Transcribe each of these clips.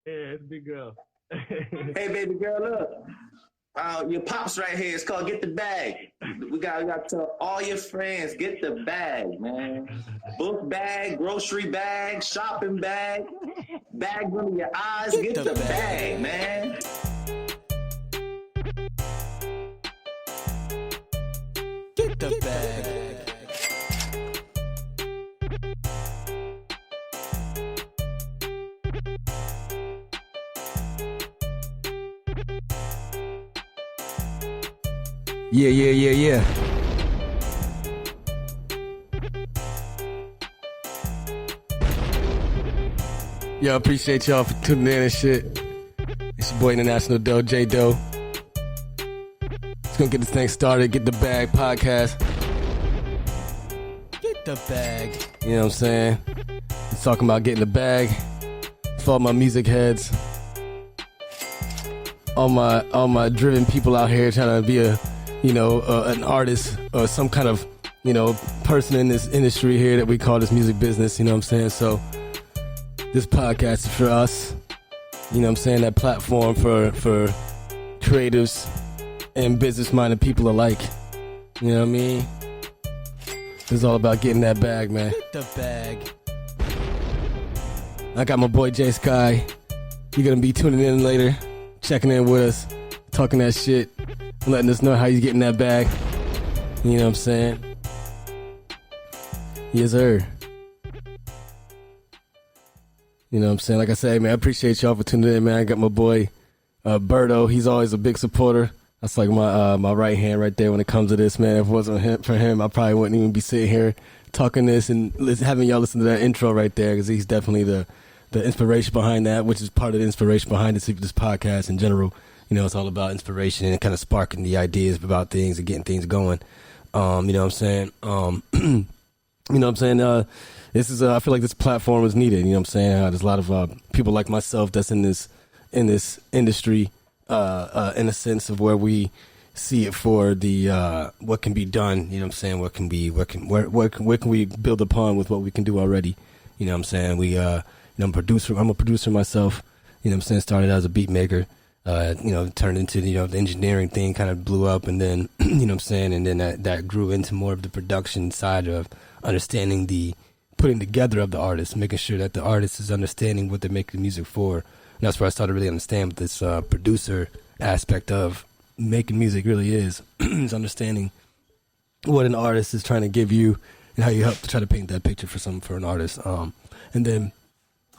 Yeah, it's a big girl. Hey, baby girl, look. Your pops right here. It's called Get the Bag. We got to tell all your friends, get the bag, man. Book bag, grocery bag, shopping bag, bags under your eyes. Get the bag, man. Get the bag. Yeah. Yo, appreciate y'all for tuning in and shit. It's your boy International Doe, J Doe. Let's go get this thing started. Get the Bag podcast. Get the bag. You know what I'm saying? It's talking about getting the bag. For all my music heads. All my driven people out here trying to be an artist or some kind of, person in this industry here that we call this music business, you know what I'm saying? So this podcast is for us, you know what I'm saying? That platform for creatives and business-minded people alike, you know what I mean? It's all about getting that bag, man. Get the bag. I got my boy J Sky. You're gonna be tuning in later, checking in with us, talking that shit, letting us know how he's getting that bag. You know what I'm saying? Yes, sir. You know what I'm saying? Like I said, man, I appreciate y'all for tuning in, man. I got my boy Berto. He's always a big supporter. That's like my right hand right there when it comes to this, man. If it wasn't for him, I probably wouldn't even be sitting here talking this and having y'all listen to that intro right there, because he's definitely the inspiration behind that, which is part of the inspiration behind this podcast in general. You know, it's all about inspiration and kind of sparking the ideas about things and getting things going. You know what I'm saying? You know what I'm saying? This is I feel like this platform is needed. You know what I'm saying? There's a lot of people like myself that's in this industry, in a sense of where we see it for the what can be done. You know what I'm saying? Where can we build upon with what we can do already? You know what I'm saying? I'm a producer myself. You know what I'm saying? Started as a beat maker. Turned into, the engineering thing kind of blew up, and then, you know what I'm saying? And then that grew into more of the production side of understanding the putting together of the artist, making sure that the artist is understanding what they're making music for. And that's where I started to really understand what this producer aspect of making music really is understanding what an artist is trying to give you and how you help to try to paint that picture for an artist. And then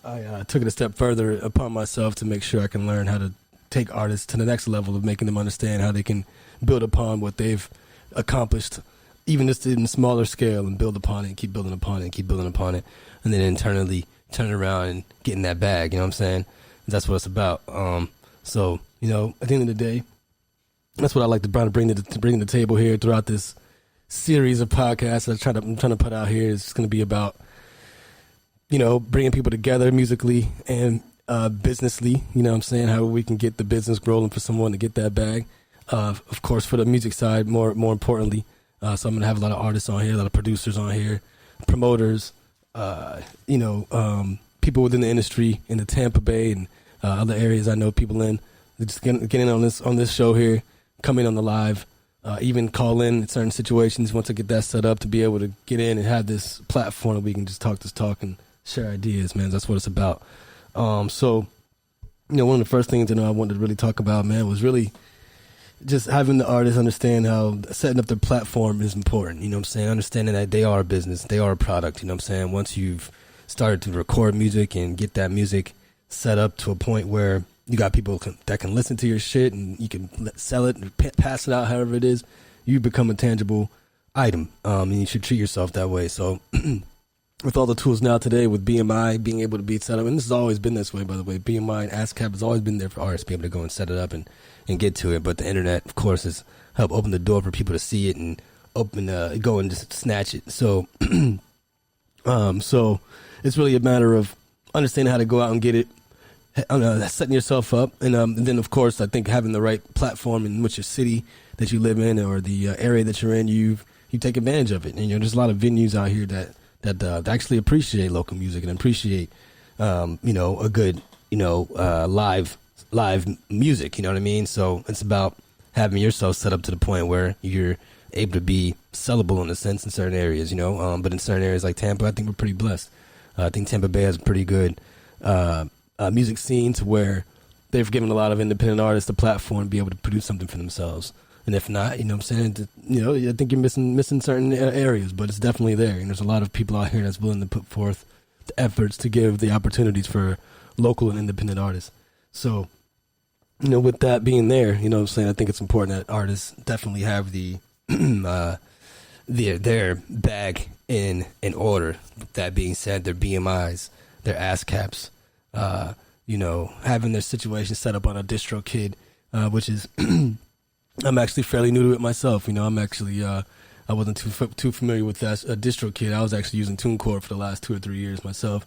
I took it a step further upon myself to make sure I can learn how to take artists to the next level of making them understand how they can build upon what they've accomplished, even just in a smaller scale, and build upon it, keep building upon it, keep building upon it, and then internally turn it around and get in that bag. You know what I'm saying? That's what it's about. So, at the end of the day, that's what I like to bring to the table here throughout this series of podcasts I'm trying to put out here. It's going to be about, bringing people together musically and businessly, you know what I'm saying, how we can get the business rolling for someone to get that bag. Of course, for the music side, more importantly. So I'm going to have a lot of artists on here, a lot of producers on here, promoters, people within the industry in the Tampa Bay and other areas I know people in. Just get in on this show here, come in on the live, even call in certain situations once I get that set up to be able to get in and have this platform that we can just talk this talk and share ideas, man. That's what it's about. So, one of the first things I wanted to really talk about, man, was really just having the artists understand how setting up their platform is important. You know what I'm saying? Understanding that they are a business, they are a product. You know what I'm saying? Once you've started to record music and get that music set up to a point where you got people that can listen to your shit and you can sell it and pass it out, however it is, you become a tangible item. And you should treat yourself that way. So with all the tools now today, with BMI being able to be set up, and this has always been this way, by the way, BMI and ASCAP has always been there for artists to be able to go and set it up and get to it. But the internet, of course, has helped open the door for people to see it and go and just snatch it. So, so it's really a matter of understanding how to go out and get it, setting yourself up. And then, of course, I think having the right platform in which your city that you live in or the area that you're in, you take advantage of it. And, there's a lot of venues out here that actually appreciate local music and appreciate, a good live music, you know what I mean? So it's about having yourself set up to the point where you're able to be sellable in a sense in certain areas, but in certain areas like Tampa, I think we're pretty blessed. I think Tampa Bay has a pretty good music scene to where they've given a lot of independent artists a platform to be able to produce something for themselves. And if not, I think you're missing certain areas, but it's definitely there. And there's a lot of people out here that's willing to put forth the efforts to give the opportunities for local and independent artists. So, with that being there, I think it's important that artists definitely have the their bag in order. That being said, their BMIs, their ASCAPs, having their situation set up on a DistroKid, which is I'm actually fairly new to it myself. I'm actually I wasn't too familiar with that DistroKid. I was actually using TuneCore for the last 2 or 3 years myself.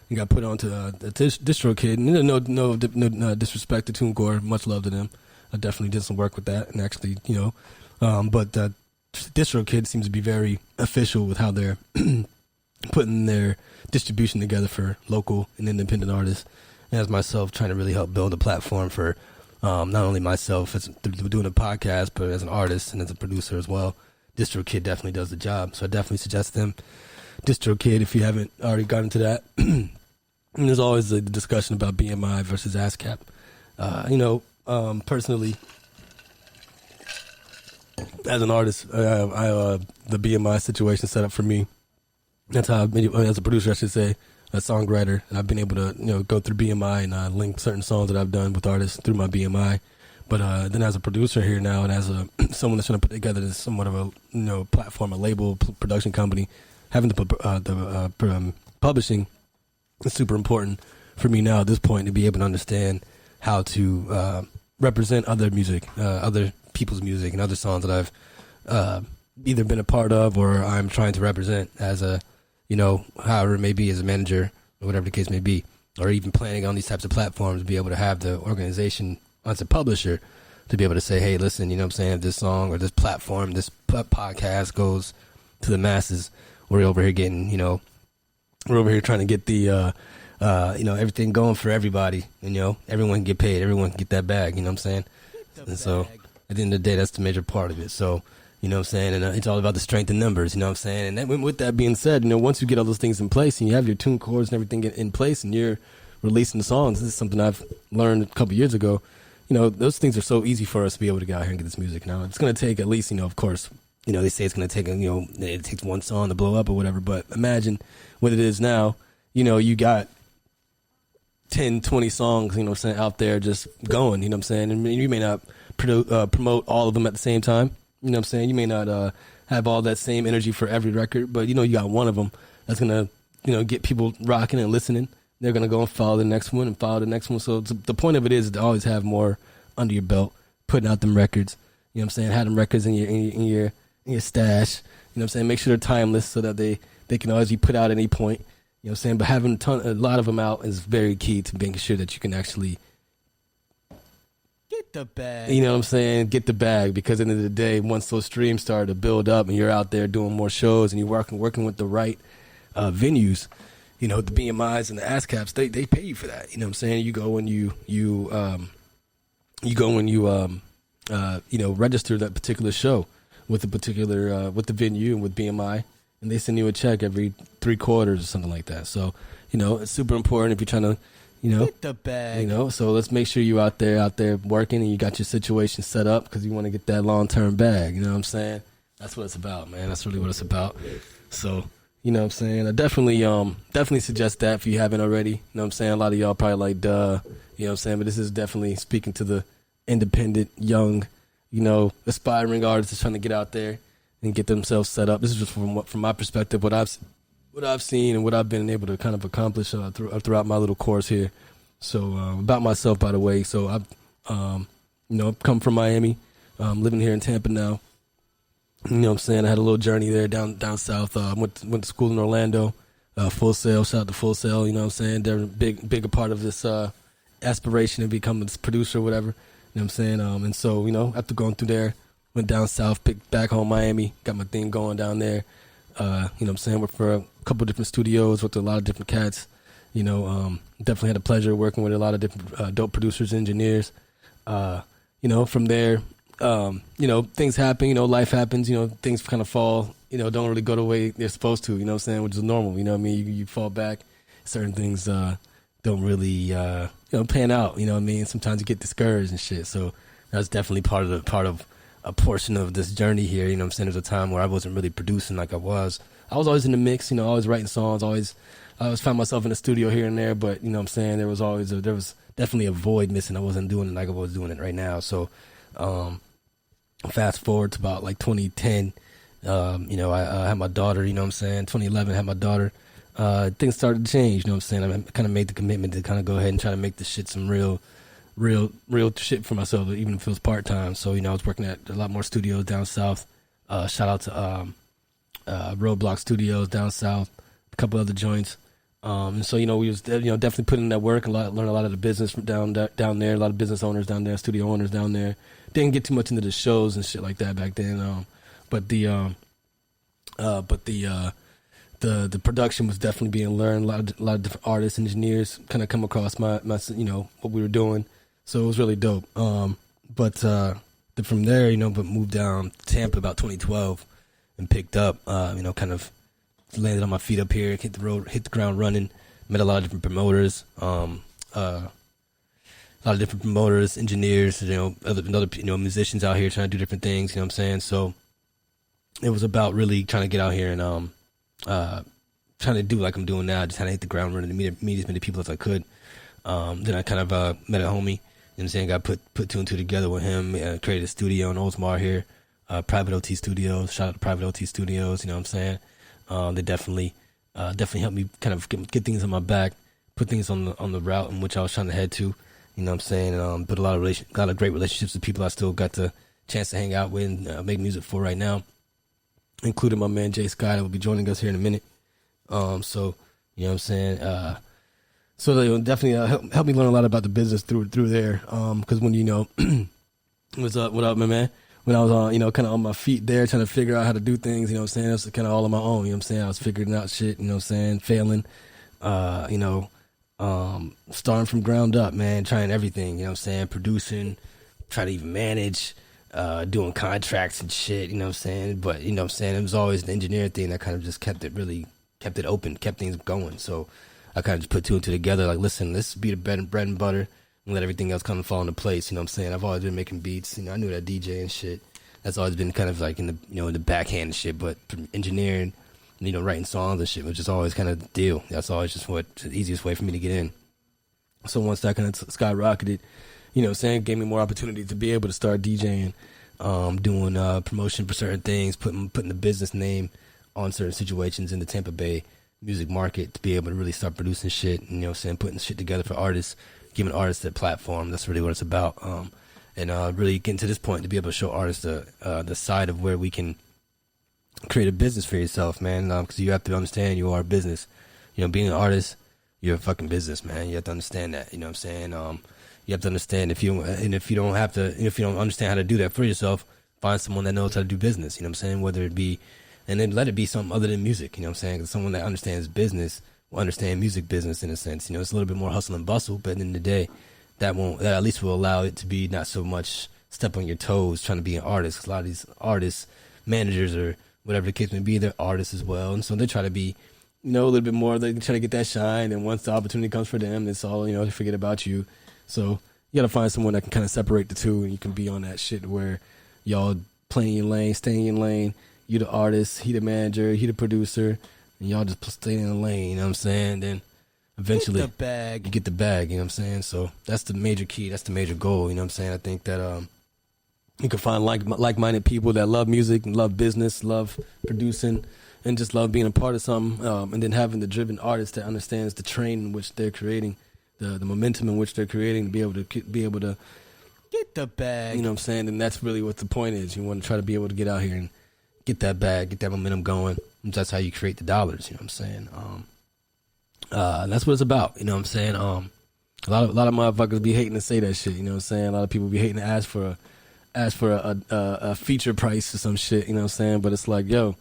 And got put onto the DistroKid. No disrespect to TuneCore, much love to them. I definitely did some work with that, and actually, but DistroKid seems to be very official with how they're putting their distribution together for local and independent artists. And as myself, trying to really help build a platform for not only myself as doing a podcast, but as an artist and as a producer as well. DistroKid definitely does the job, so I definitely suggest them. DistroKid, if you haven't already gotten into that. And there's always the discussion about BMI versus ASCAP. Personally, as an artist, the BMI situation set up for me. That's how I've been, as a producer, I should say, a songwriter, and I've been able to go through BMI and link certain songs that I've done with artists through my BMI. But then as a producer here now, and as someone that's trying to put together this somewhat of a platform, a label, production company, having the publishing is super important for me now at this point to be able to understand how to represent other music, other people's music, and other songs that I've either been a part of or I'm trying to represent as a, however it may be, as a manager or whatever the case may be, or even planning on these types of platforms to be able to have the organization as a publisher to be able to say, hey, listen, if this song or this platform, this podcast goes to the masses, we're over here getting, we're over here trying to get the, everything going for everybody. Everyone can get paid. Everyone can get that bag. And so at the end of the day, that's the major part of it. So, and it's all about the strength in numbers. And then with that being said, once you get all those things in place and you have your tune chords and everything in place and you're releasing the songs, this is something I've learned a couple years ago. Those things are so easy for us to be able to get out here and get this music. Now, it's going to take at least, of course, they say it's going to take, it takes one song to blow up or whatever. But imagine what it is now. You got 10, 20 songs, out there just going, And you may not promote all of them at the same time. You may not have all that same energy for every record, but, you got one of them that's going to, get people rocking and listening. They're going to go and follow the next one and follow the next one. So the point of it is to always have more under your belt, putting out them records. Have them records in your stash. Make sure they're timeless so that they can always be put out at any point. But having a lot of them out is very key to making sure that you can actually get the bag. Get the bag, because at the end of the day, once those streams start to build up and you're out there doing more shows and you're working with the right venues, the BMIs and the ASCAPs, they pay you for that. You go and you register that particular show with the particular with the venue and with BMI, and they send you a check every 3 quarters or something like that. So, it's super important if you're trying to, get the bag. So let's make sure you out there working and you got your situation set up, because you want to get that long-term bag. That's what it's about, man. That's really what it's about. So, I definitely suggest that if you haven't already. A lot of y'all probably like, duh. But this is definitely speaking to the independent, young, aspiring artists that's trying to get out there and get themselves set up. This is just from my perspective, what I've seen and what I've been able to kind of accomplish throughout my little course here. So about myself, by the way. So I've come from Miami, living here in Tampa now. I had a little journey there down south. Went to school in Orlando. Full Sail, shout out to Full Sail. They're a bigger part of this aspiration to become a producer or whatever. And so, after going through there, went down south, picked back home Miami, got my thing going down there. Worked for a couple different studios, worked with a lot of different cats. Definitely had the pleasure of working with a lot of different dope producers, engineers. From there, things happen, life happens, things kind of fall, don't really go the way they're supposed to, which is normal, you fall back, certain things don't really, pan out, sometimes you get discouraged and shit, so that's definitely part of a portion of this journey here, there's a time where I wasn't really producing like I was always in the mix, always writing songs, I always found myself in the studio here and there, but there was definitely a void missing. I wasn't doing it like I was doing it right now. So, fast forward to about like 2010, I had my daughter, 2011, I had my daughter. Things started to change, I kind of made the commitment to kind of go ahead and try to make this shit some real shit for myself, even if it was part-time. So, I was working at a lot more studios down south. Shout out to Roadblock Studios down south, a couple other joints. And so, we was, definitely putting in that work and learn a lot of the business from down there, a lot of business owners down there, studio owners down there. Didn't get too much into the shows and shit like that back then. But the production was definitely being learned. A lot of different artists, engineers kind of come across my, what we were doing. So it was really dope. But from there, but moved down to Tampa about 2012 and picked up, kind of landed on my feet up here, hit the ground running, met a lot of different promoters, engineers, other musicians out here trying to do different things, So it was about really trying to get out here and trying to do like I'm doing now, just trying to hit the ground running, meet as many people as I could. Then I kind of met a homie, got put two and two together with him, created a studio in Oldsmar here, Private OT Studios. Shout out to Private OT Studios, they definitely helped me kind of get things on my back, put things on the route in which I was trying to head to, built a lot of great relationships with people I still got the chance to hang out with and make music for right now, including my man Jay Sky that will be joining us here in a minute. So they definitely helped me learn a lot about the business through there. Because when what's up, my man? When I was on, kind of on my feet there, trying to figure out how to do things, it was kind of all on my own, I was figuring out shit, failing, starting from ground up, man, trying everything, producing, trying to even manage, doing contracts and shit, but, it was always the engineering thing that kind of just kept it open, kept things going. So I kind of just put two and two together, like, listen, let's be the bread and butter, and let everything else kind of fall into place, I've always been making beats, I knew that DJ and shit. That's always been kind of like in the, in the backhand and shit, but engineering, writing songs and shit, which is always kind of the deal. That's always just the easiest way for me to get in. So once that kind of skyrocketed, gave me more opportunity to be able to start DJing, doing promotion for certain things, putting the business name on certain situations in the Tampa Bay music market to be able to really start producing shit, and, putting shit together for artists, giving artists that platform. That's really what it's about. And really getting to this point to be able to show artists the side of where we can create a business for yourself, man. Because you have to understand you are a business. Being an artist, you're a fucking business, man. You have to understand that. You have to understand if you don't understand how to do that for yourself, find someone that knows how to do business. Whether it be, and then let it be something other than music. Because someone that understands business will understand music business in a sense. It's a little bit more hustle and bustle, but at the end of the day, that at least will allow it to be not so much step on your toes trying to be an artist. 'Cause a lot of these artists, managers, or whatever the case may be, they're artists as well. And so they try to be, a little bit more, they try to get that shine. And once the opportunity comes for them, it's all, they forget about you. So you got to find someone that can kind of separate the two, and you can be on that shit where y'all playing your lane, staying in your lane. You the artist, he the manager, he the producer, and y'all just stay in the lane, Then eventually you get the bag, So that's the major key, that's the major goal, I think that you can find like-minded people that love music and love business, love producing, and just love being a part of something, and then having the driven artist that understands the train in which they're creating, the momentum in which they're creating, to be able to get the bag, And that's really what the point is. You want to try to be able to get out here and get that bag, get that momentum going. And that's how you create the dollars, that's what it's about, A lot of motherfuckers be hating to say that shit, A lot of people be hating to ask for a feature price or some shit, But it's like, yo,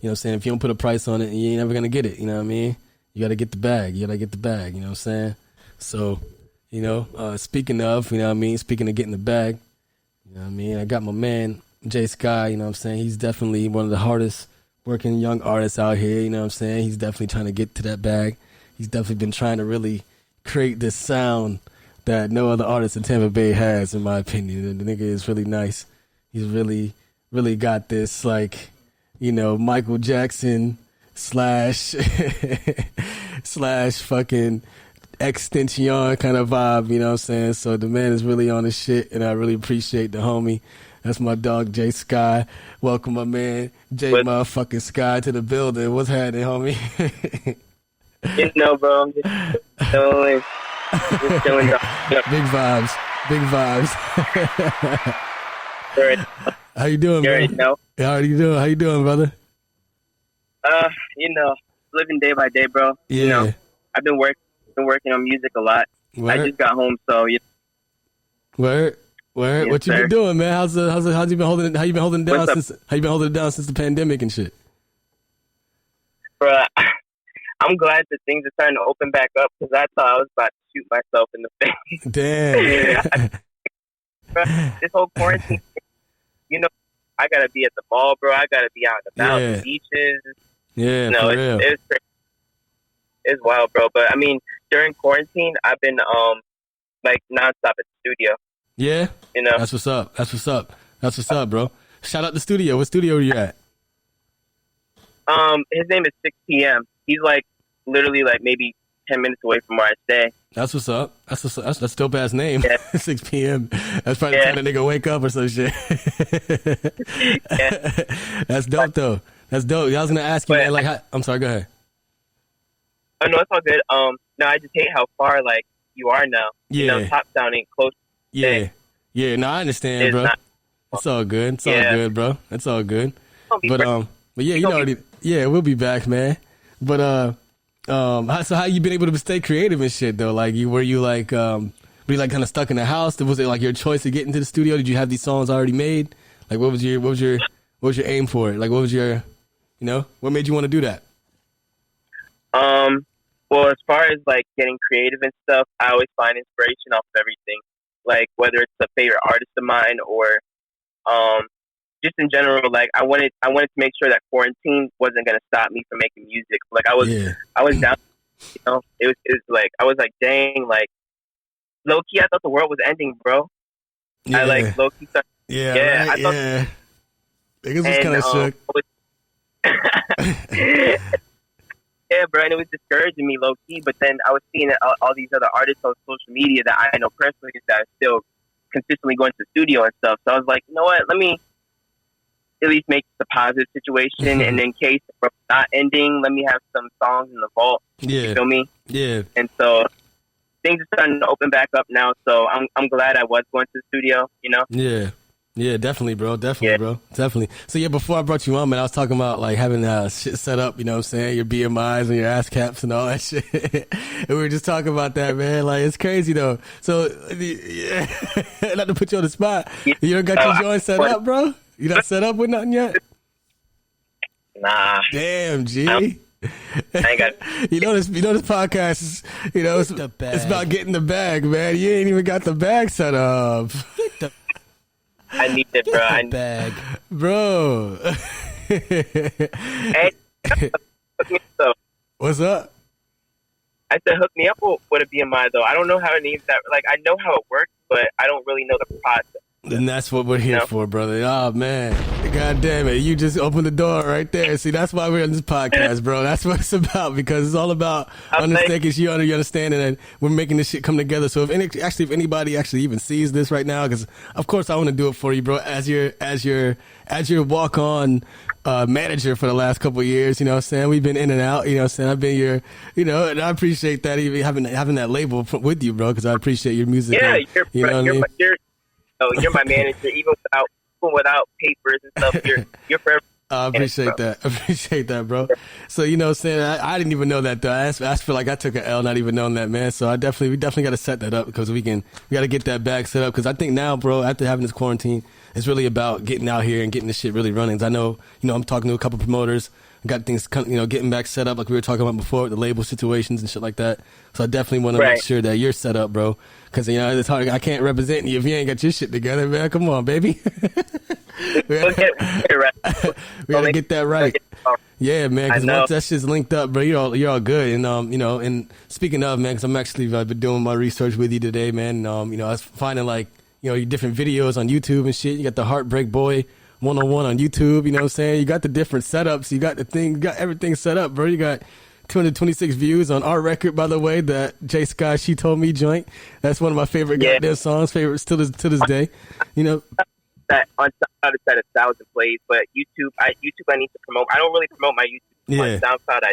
if you don't put a price on it, you ain't never gonna get it, you know what I mean? you got to get the bag. You got to get the bag. You know what I'm saying? So, speaking of, you know what I mean? Speaking of getting the bag, you know what I mean? I got my man, Jay Sky, you know what I'm saying? He's definitely one of the hardest working young artists out here, you know what I'm saying? He's definitely trying to get to that bag. He's definitely been trying to really create this sound that no other artist in Tampa Bay has, in my opinion. And the nigga is really nice. He's really, really got this, like, Michael Jackson slash fucking extension kind of vibe, you know what I'm saying? So the man is really on his shit, and I really appreciate the homie. That's my dog, Jay Sky. Welcome, my man, Jay motherfucking Sky, to the building. What's happening, homie? Bro, I'm just chilling. Big vibes. Big vibes. How you doing, bro? How you doing, brother? Living day by day, bro. Yeah. I've been working on music a lot. Word. I just got home, so Word. Yes, what you been doing, man? How you been holding it down since the pandemic and shit? Bro, I'm glad that things are starting to open back up, because I thought I was about to shoot myself in the face. Damn. Bro, this whole quarantine, I gotta be at the mall, bro. I gotta be out and about, the beaches. Yeah, for real. It's crazy. It's wild, bro. But I mean, during quarantine, I've been like nonstop at the studio. Yeah, that's what's up. That's what's up, bro. Shout out the studio. What studio are you at? His name is 6 p.m. He's like literally like maybe 10 minutes away from where I stay. That's what's up. That's dope ass name. Yeah. 6 p.m. That's probably the time that nigga wake up or some shit. Yeah. That's dope though. That's dope. I was gonna ask you, man. Like, I'm sorry. Go ahead. Oh no, it's all good. No, I just hate how far like you are now. Yeah. Top Town ain't close. Yeah. Yeah. No, I understand, bro. It's all good. It's all good, bro. It's all good. But yeah, we'll be back, man. But so how you been able to stay creative and shit though? Like, were you kind of stuck in the house? Was it like your choice to get into the studio? Did you have these songs already made? Like, what was your aim for it? Like, what was your, what made you want to do that? Well, as far as like getting creative and stuff, I always find inspiration off of everything. Like whether it's a favorite artist of mine or just in general, like I wanted to make sure that quarantine wasn't gonna stop me from making music. Like I was down, it was like I was like, dang, like low key, I thought the world was ending, bro. Yeah. I like low key started. Yeah, right? I thought, niggas was kind of shook. Yeah, bro, and it was discouraging me low key. But then I was seeing all these other artists on social media that I know personally that are still consistently going to the studio and stuff. So I was like, you know what? Let me at least make this a positive situation, and in case it's not ending, let me have some songs in the vault. Yeah, you feel me? Yeah. And so things are starting to open back up now. So I'm glad I was going to the studio. Yeah. Yeah, definitely, bro. Bro. Definitely. So, yeah, before I brought you on, man, I was talking about, like, having shit set up, you know what I'm saying? Your BMIs and your ass caps and all that shit. And we were just talking about that, man. Like, it's crazy, though. So, yeah, not to put you on the spot. You don't got your joint set up, bro? You not set up with nothing yet? Nah. Damn, G. I ain't got you know this podcast is, it's about getting the bag, man. You ain't even got the bag set up. I need it, bro. Bag, bro. Hey, hook me up. What's up? I said, hook me up with a BMI though. I don't know how to name that. Like, I know how it works, but I don't really know the process. And that's what we're here for, brother. Oh, man. God damn it. You just opened the door right there. See, that's why we're on this podcast, bro. That's what it's about, because it's all about understanding you understanding and we're making this shit come together. So if anybody actually even sees this right now, because of course I want to do it for you, bro, as your walk-on manager for the last couple of years, you know what I'm saying? We've been in and out, you know what I'm saying? I've been your, and I appreciate that, even having that label with you, bro, because I appreciate your music. Yeah, and, you're my manager, even without papers and stuff. You're forever. I appreciate that. I appreciate that, bro. So, you know what I'm saying? I didn't even know that, though. I feel like I took an L not even knowing that, man. So we definitely got to set that up, because we got to get that bag set up. Because I think now, bro, after having this quarantine, it's really about getting out here and getting this shit really running. 'Cause I know, I'm talking to a couple promoters. got things, getting back set up like we were talking about before, the label situations and shit like that. So I definitely want to make sure that you're set up, bro. Because it's hard. I can't represent you if you ain't got your shit together, man. Come on, baby. We gotta get that right. Yeah, man. Because once that shit's linked up, bro, you're all good. And and speaking of, man, because I'm actually I've been doing my research with you today, man. And, I was finding your different videos on YouTube and shit. You got the Heartbreak Boy 101 on YouTube. You know what I'm saying? You got the different setups. You got the thing. You got everything set up, bro. You got 226 views on our record, by the way, that J Sky She Told Me joint. That's one of my favorite goddamn songs, favorites to this day. That on SoundCloud it's at 1,000 plays, but YouTube I need to promote. I don't really promote my YouTube. On SoundCloud,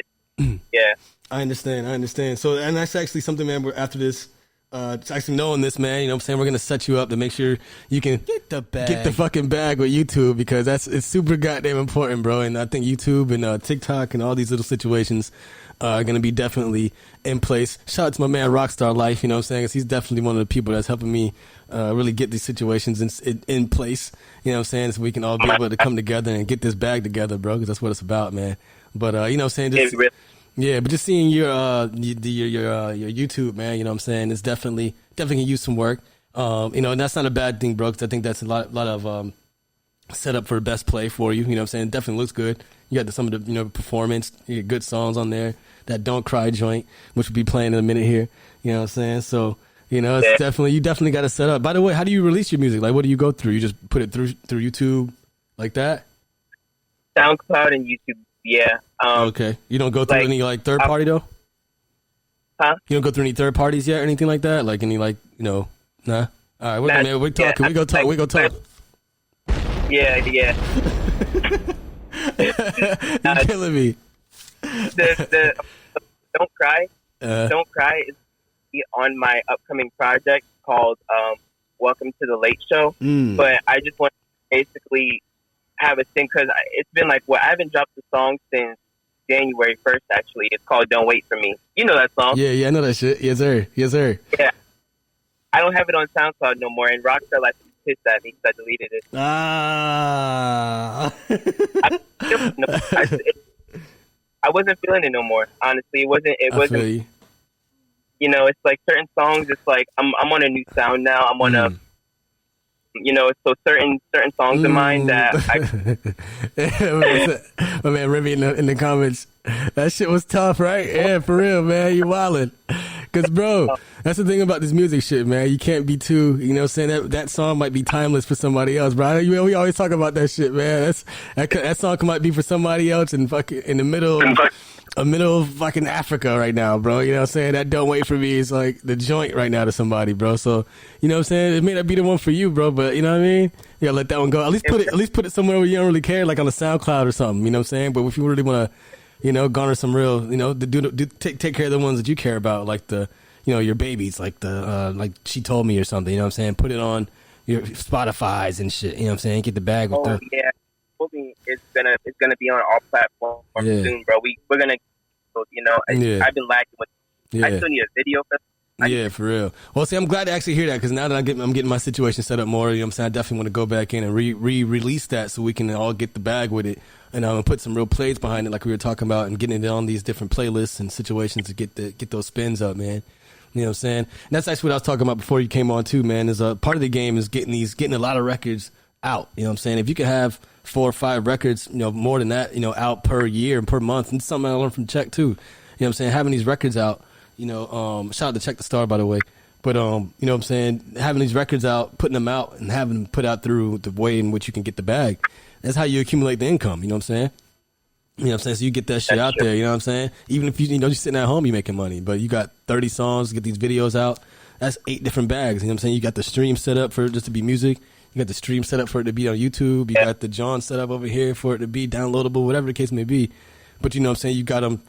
I understand. So, and that's actually something, man. We're after this. It's actually knowing this, man. You know what I'm saying? We're gonna set you up to make sure you can get the fucking bag with YouTube, because it's super goddamn important, bro. And I think YouTube and TikTok and all these little situations are gonna be definitely in place. Shout out to my man Rockstar Life. You know what I'm saying? 'Cause he's definitely one of the people that's helping me really get these situations in place. You know what I'm saying? So we can all be able to come together and get this bag together, bro. Because that's what it's about, man. But you know what I'm saying? But just seeing your YouTube, man, you know what I'm saying, it's definitely can use some work. And that's not a bad thing, bro, because I think that's a lot of set up for best play for you. You know what I'm saying? It definitely looks good. You got some of the performance, you got good songs on there. That Don't Cry joint, which we'll be playing in a minute here. You know what I'm saying? So, it's you definitely got to set up. By the way, how do you release your music? Like, what do you go through? You just put it through YouTube like that? SoundCloud and YouTube. Yeah. Okay. You don't go through any third party though? Huh? You don't go through any third parties yet or anything like that? Like any nah? All right, we're talking. Yeah, we go talk. Yeah. You're killing me. The Don't Cry. Don't Cry is on my upcoming project called Welcome to the Late Show. But I just want to basically have a thing, because it's been I haven't dropped the song since January 1st, actually. It's called Don't Wait For Me. You know that song? Yeah, I know that shit. Yes, sir. Yeah. I don't have it on SoundCloud no more, and Rockstar is pissed at me because I deleted it. I wasn't feeling it no more, honestly. It wasn't. It's like certain songs, it's like I'm on a new sound now. I'm on a so certain songs of mine that my man Remy in the comments, that shit was tough, right? Yeah, for real, man. You wildin'. Because, bro, that's the thing about this music shit, man. You can't be too, saying that song might be timeless for somebody else, bro. We always talk about that shit, man. That song might be for somebody else in the middle of fucking Africa right now, bro. You know what I'm saying? That Don't Wait For Me is like the joint right now to somebody, bro. So, you know what I'm saying? It may not be the one for you, bro, but you know what I mean? You gotta let that one go. At least put it somewhere where you don't really care, like on a SoundCloud or something, you know what I'm saying? But if you really want to, garner some real, take care of the ones that you care about, like your babies, like like She Told Me or something, you know what I'm saying? Put it on your Spotify's and shit, you know what I'm saying? Get the bag with the... Yeah. It's gonna be on all platforms soon, bro. We're gonna, I've been lacking with. I still need a video for. Yeah, for real. Well, see, I'm glad to actually hear that, because now that I'm getting my situation set up more, you know what I'm saying? I definitely want to go back in and re-release that so we can all get the bag with it, and put some real plays behind it, like we were talking about, and getting it on these different playlists and situations to get those spins up, man. You know what I'm saying? And that's actually what I was talking about before you came on too, man. Is part of the game is getting a lot of records out. You know what I'm saying? If you could have 4 or 5 records, more than that, out per year and per month, and something I learned from Check too. You know what I'm saying? Having these records out, shout out to Check the Star, by the way. But, you know what I'm saying? Having these records out, putting them out, and having them put out through the way in which you can get the bag. That's how you accumulate the income. You know what I'm saying? You know what I'm saying? So you get that shit out there. You know what I'm saying? Even if you're sitting at home, you're making money. But you got 30 songs, get these videos out. That's 8 different bags. You know what I'm saying? You got the stream set up for it just to be music. You got the stream set up for it to be on YouTube. You got the John set up over here for it to be downloadable, whatever the case may be. But you know what I'm saying? You got them,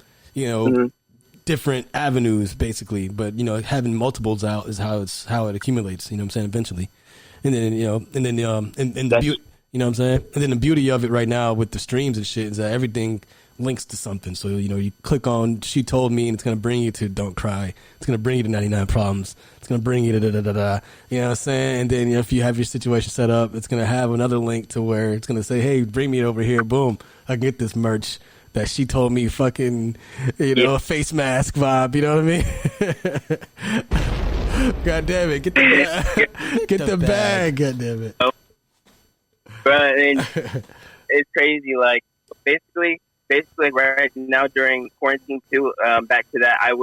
different avenues basically. But having multiples out is how it accumulates. You know what I'm saying? Eventually, and then the beauty. You know what I'm saying? And then the beauty of it right now with the streams and shit is that everything links to something. So, you click on She Told Me, and it's going to bring you to Don't Cry. It's going to bring you to 99 Problems. It's going to bring you to da-da-da-da-da. You know what I'm saying? And then, if you have your situation set up, it's going to have another link to where it's going to say, hey, bring me over here. Boom. I can get this merch. that she told me fucking, a face mask vibe. You know what I mean? God damn it! Get the bag. God damn it! But it's crazy. Like basically right now during quarantine too. Back to that, I've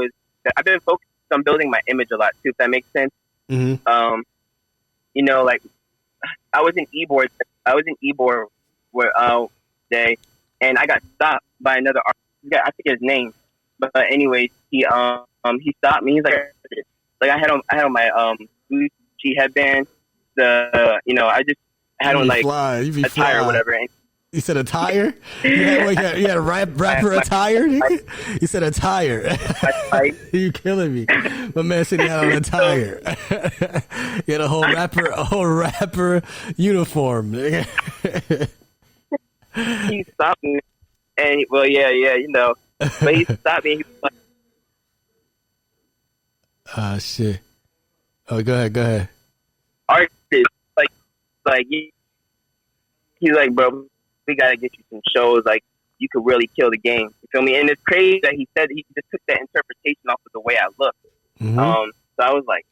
been focused on building my image a lot too. If that makes sense. Mm-hmm. Like I was in Ybor day, and I got stopped by another artist. I forget his name, but anyways, he stopped me. He's like I had on my Gucci headband. I just had on like a tie or whatever. And you said attire? You had a rapper attire? You said attire. You killing me. My man said he had on attire. He had a whole rapper uniform. He stopped me. And but he stopped me. He was like, shit. Oh, go ahead. Artist, he's like, bro, we gotta get you some shows. Like, you could really kill the game. You feel me? And it's crazy that he said he just took that interpretation off of the way I look. Mm-hmm. So I was like,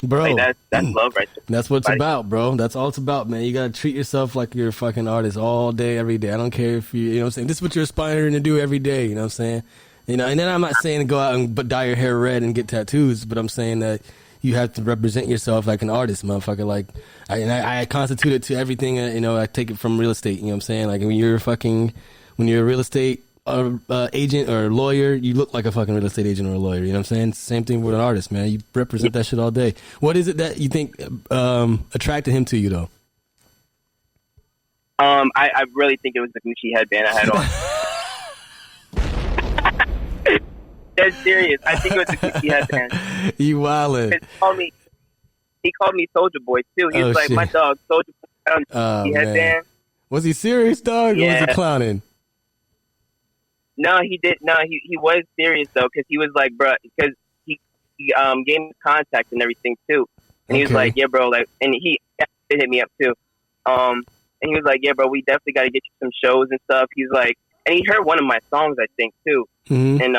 bro, like that's love right there. That's what it's about, bro. That's all it's about, man. You gotta treat yourself like you're a fucking artist all day, every day. I don't care if you know what I'm saying. This is what you're aspiring to do every day. You know what I'm saying? And then I'm not saying to go out and dye your hair red and get tattoos, but I'm saying that you have to represent yourself like an artist, motherfucker. Like, I constitute it to everything. I take it from real estate. You know what I'm saying? Like when you're a real estate agent or lawyer, you look like a fucking real estate agent or a lawyer. You know what I'm saying? Same thing with an artist, man. You represent that shit all day. What is it that you think attracted him to you, though? I really think it was the Gucci headband I had on. That's serious. I think it was the Gucci headband. You wildin'. He called me Soldier Boy too. He was like, shit. My dog, Soldier Boy, on the headband. Was he serious, dog? Yeah. Or was he clowning? No, he did. No, he was serious though, because he was like, bro, because he gave me contact and everything too, and he was like, yeah, bro, like, and he hit me up too, and he was like, yeah, bro, we definitely got to get you some shows and stuff. He's like, and he heard one of my songs, I think too, and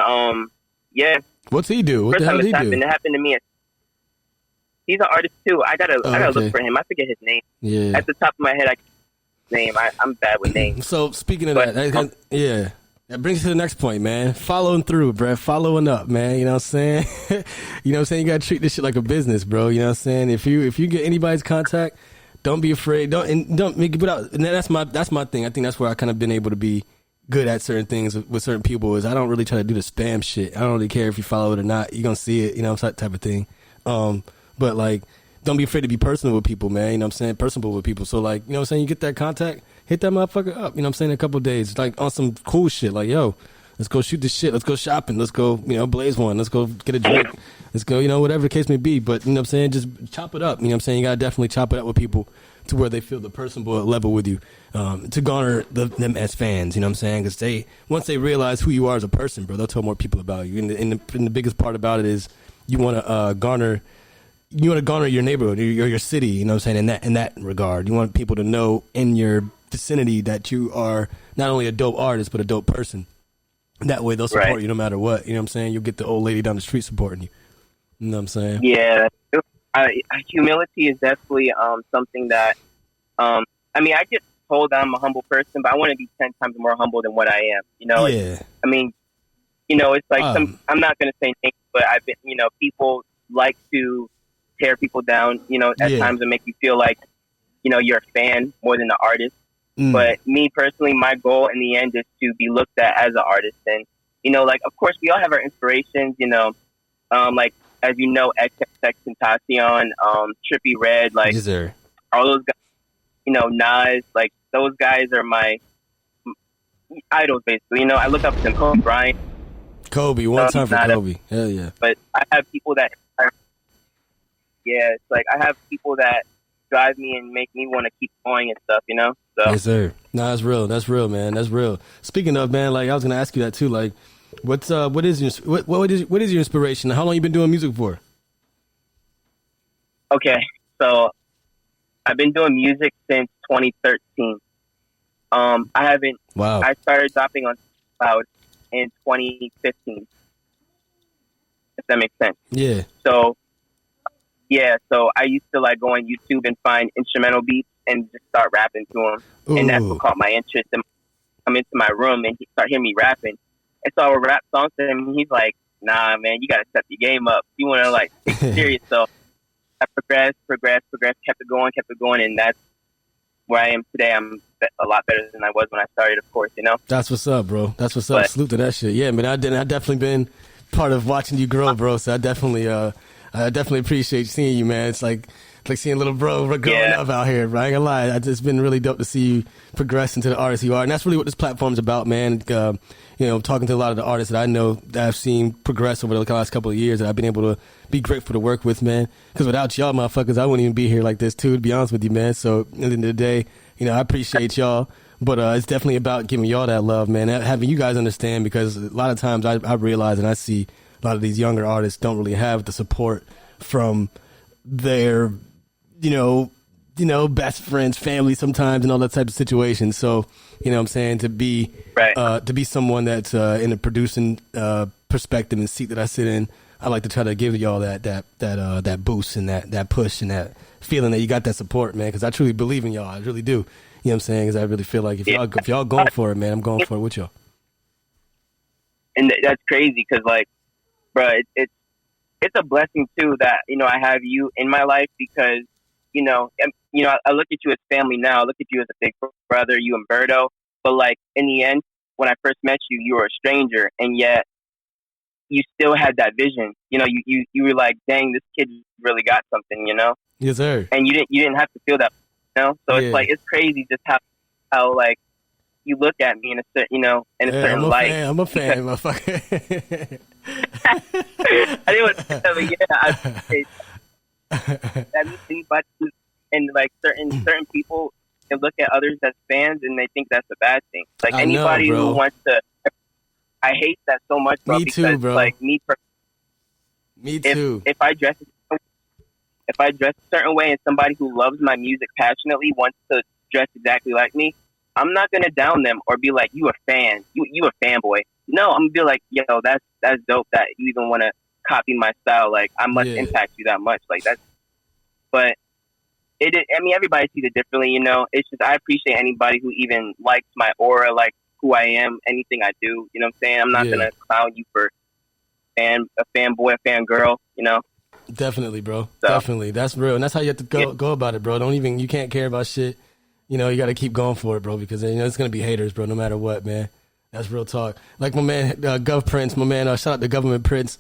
yeah. What's he do? What the hell did he do? It happened to me. He's an artist too. I gotta look for him. I forget his name. Yeah. At the top of my head, I'm bad with names. So speaking of that, yeah. That brings us to the next point, man. Following through, bro. Following up, man. You know what I'm saying? You know what I'm saying? You gotta treat this shit like a business, bro. You know what I'm saying? If you get anybody's contact, don't be afraid. Don't make it put out. And that's my thing. I think that's where I kind of been able to be good at certain things with certain people. Is I don't really try to do the spam shit. I don't really care if you follow it or not. You're gonna see it. You know, that type of thing. But like, don't be afraid to be personal with people, man. You know what I'm saying? Personable with people. So like, you know what I'm saying? You get that contact, hit that motherfucker up. You know what I'm saying? In a couple of days, like on some cool shit. Like, yo, let's go shoot this shit. Let's go shopping. Let's go, blaze one. Let's go get a drink. Let's go, whatever the case may be. But you know what I'm saying? Just chop it up. You know what I'm saying? You gotta definitely chop it up with people to where they feel the personable level with you, to garner them as fans. You know what I'm saying? Because once they realize who you are as a person, bro, they'll tell more people about you. And the biggest part about it is you want to garner your neighborhood or your city. You know what I'm saying? In that regard, you want people to know in your vicinity that you are not only a dope artist but a dope person. That way they'll support you no matter what. You know what I'm saying? You'll get the old lady down the street supporting you. You know what I'm saying? Yeah. Humility is definitely something that I get told I'm a humble person, but I want to be 10 times more humble than what I am. Yeah. It's like I'm not going to say names, but I've been, people like to tear people down, at times and make you feel like, you're a fan more than an artist. But me personally, my goal in the end is to be looked at as an artist. And, of course we all have our inspirations, like, as you know, XXX Tentacion, Trippie Redd, like all those guys, Nas, like those guys are my idols, basically. I look up to them. Kobe Bryant. Kobe, one time for Kobe. Hell yeah. But I have people that, it's like I have people that drive me and make me want to keep going and stuff, So. Yes, sir. No, that's real. That's real, man. That's real. Speaking of, man, like I was gonna ask you that too. Like, what is your inspiration? How long you been doing music for? Okay, so I've been doing music since 2013. I haven't. Wow. I started dropping on Cloud in 2015. If that makes sense. Yeah. So yeah, so I used to like go on YouTube and find instrumental beats and just start rapping to them, and that's what caught my interest. And come into my room and he start hearing me rapping, and so I would rap songs to him. And he's like, "Nah, man, you gotta step your game up. You want to like take it serious." So I progressed, kept it going, and that's where I am today. I'm a lot better than I was when I started, of course, you know? That's what's up, bro. That's what's up. Salute to that shit. Yeah, man, I definitely been part of watching you grow, bro. So I definitely appreciate seeing you, man. It's like seeing little bro growing up out here, bro. I ain't gonna lie. It's been really dope to see you progress into the artist you are. And that's really what this platform's about, man. Talking to a lot of the artists that I know that I've seen progress over the last couple of years that I've been able to be grateful to work with, man. Because without y'all motherfuckers, I wouldn't even be here like this, too, to be honest with you, man. So at the end of the day, I appreciate y'all. But it's definitely about giving y'all that love, man. Having you guys understand, because a lot of times I realize and I see a lot of these younger artists don't really have the support from their, best friends, family sometimes, and all that type of situation. So, what I'm saying, to be someone that's in a producing perspective and seat that I sit in, I like to try to give y'all that boost and that push and that feeling that you got that support, man. Because I truly believe in y'all. I really do. You know what I'm saying? Because I really feel like if y'all going for it, man, I'm going for it with y'all. And that's crazy because, like, bro, it's a blessing too that I have you in my life because I look at you as family now. I look at you as a big brother, you and Berto. But like in the end, when I first met you, you were a stranger, and yet you still had that vision. You were like, dang, this kid really got something. Yes, sir. And you didn't have to feel that. So it's like it's crazy just how like you look at me in a certain light. I'm a fan, motherfucker. I didn't want to say that, but that means anybody and like certain people can look at others as fans and they think that's a bad thing. Like anybody who wants to, I hate that so much, bro. Me too, bro. Like me too. If I dress a certain way and somebody who loves my music passionately wants to dress exactly like me, I'm not gonna down them or be like, you a fan, you a fanboy. No, I'm gonna be like, yo, that's dope that you even want to copy my style. Like I must impact you that much. Like that's, but everybody sees it differently. It's just I appreciate anybody who even likes my aura, like who I am, anything I do. You know what I'm saying? I'm not gonna clown you for a fanboy, a fangirl. Definitely, bro. So. Definitely. That's real. And that's how you have to go about it, bro. You can't care about shit. You got to keep going for it, bro, because it's going to be haters, bro, no matter what, man. That's real talk. Like my man, Gov Prince, shout out to Government Prince.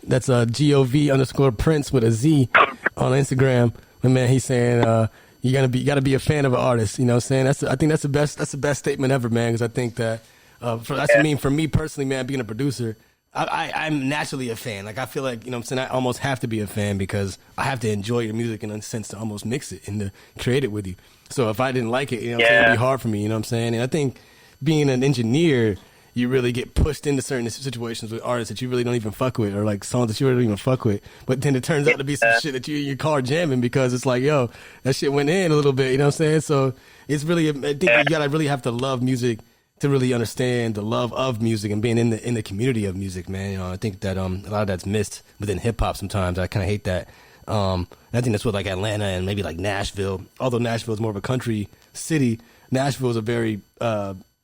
That's GOV_Prince with a Z on Instagram. My man, he's saying, you got to be a fan of an artist. You know what I'm saying? I think that's the best statement ever, man, because I think that, for me personally, man, being a producer, I'm naturally a fan. Like, I feel like, what I'm saying, I almost have to be a fan because I have to enjoy your music in a sense to almost mix it and to create it with you. So if I didn't like it, it'd be hard for me, you know what I'm saying? And I think being an engineer, you really get pushed into certain situations with artists that you really don't even fuck with or like songs that you really don't even fuck with. But then it turns out to be some shit that you in your car jamming because it's like, yo, that shit went in a little bit, you know what I'm saying? So it's really, I think you gotta really have to love music to really understand the love of music and being in the community of music, man. I think that a lot of that's missed within hip hop sometimes. I kind of hate that. I think that's what like Atlanta and maybe like Nashville. Although Nashville is more of a country city, Nashville is a very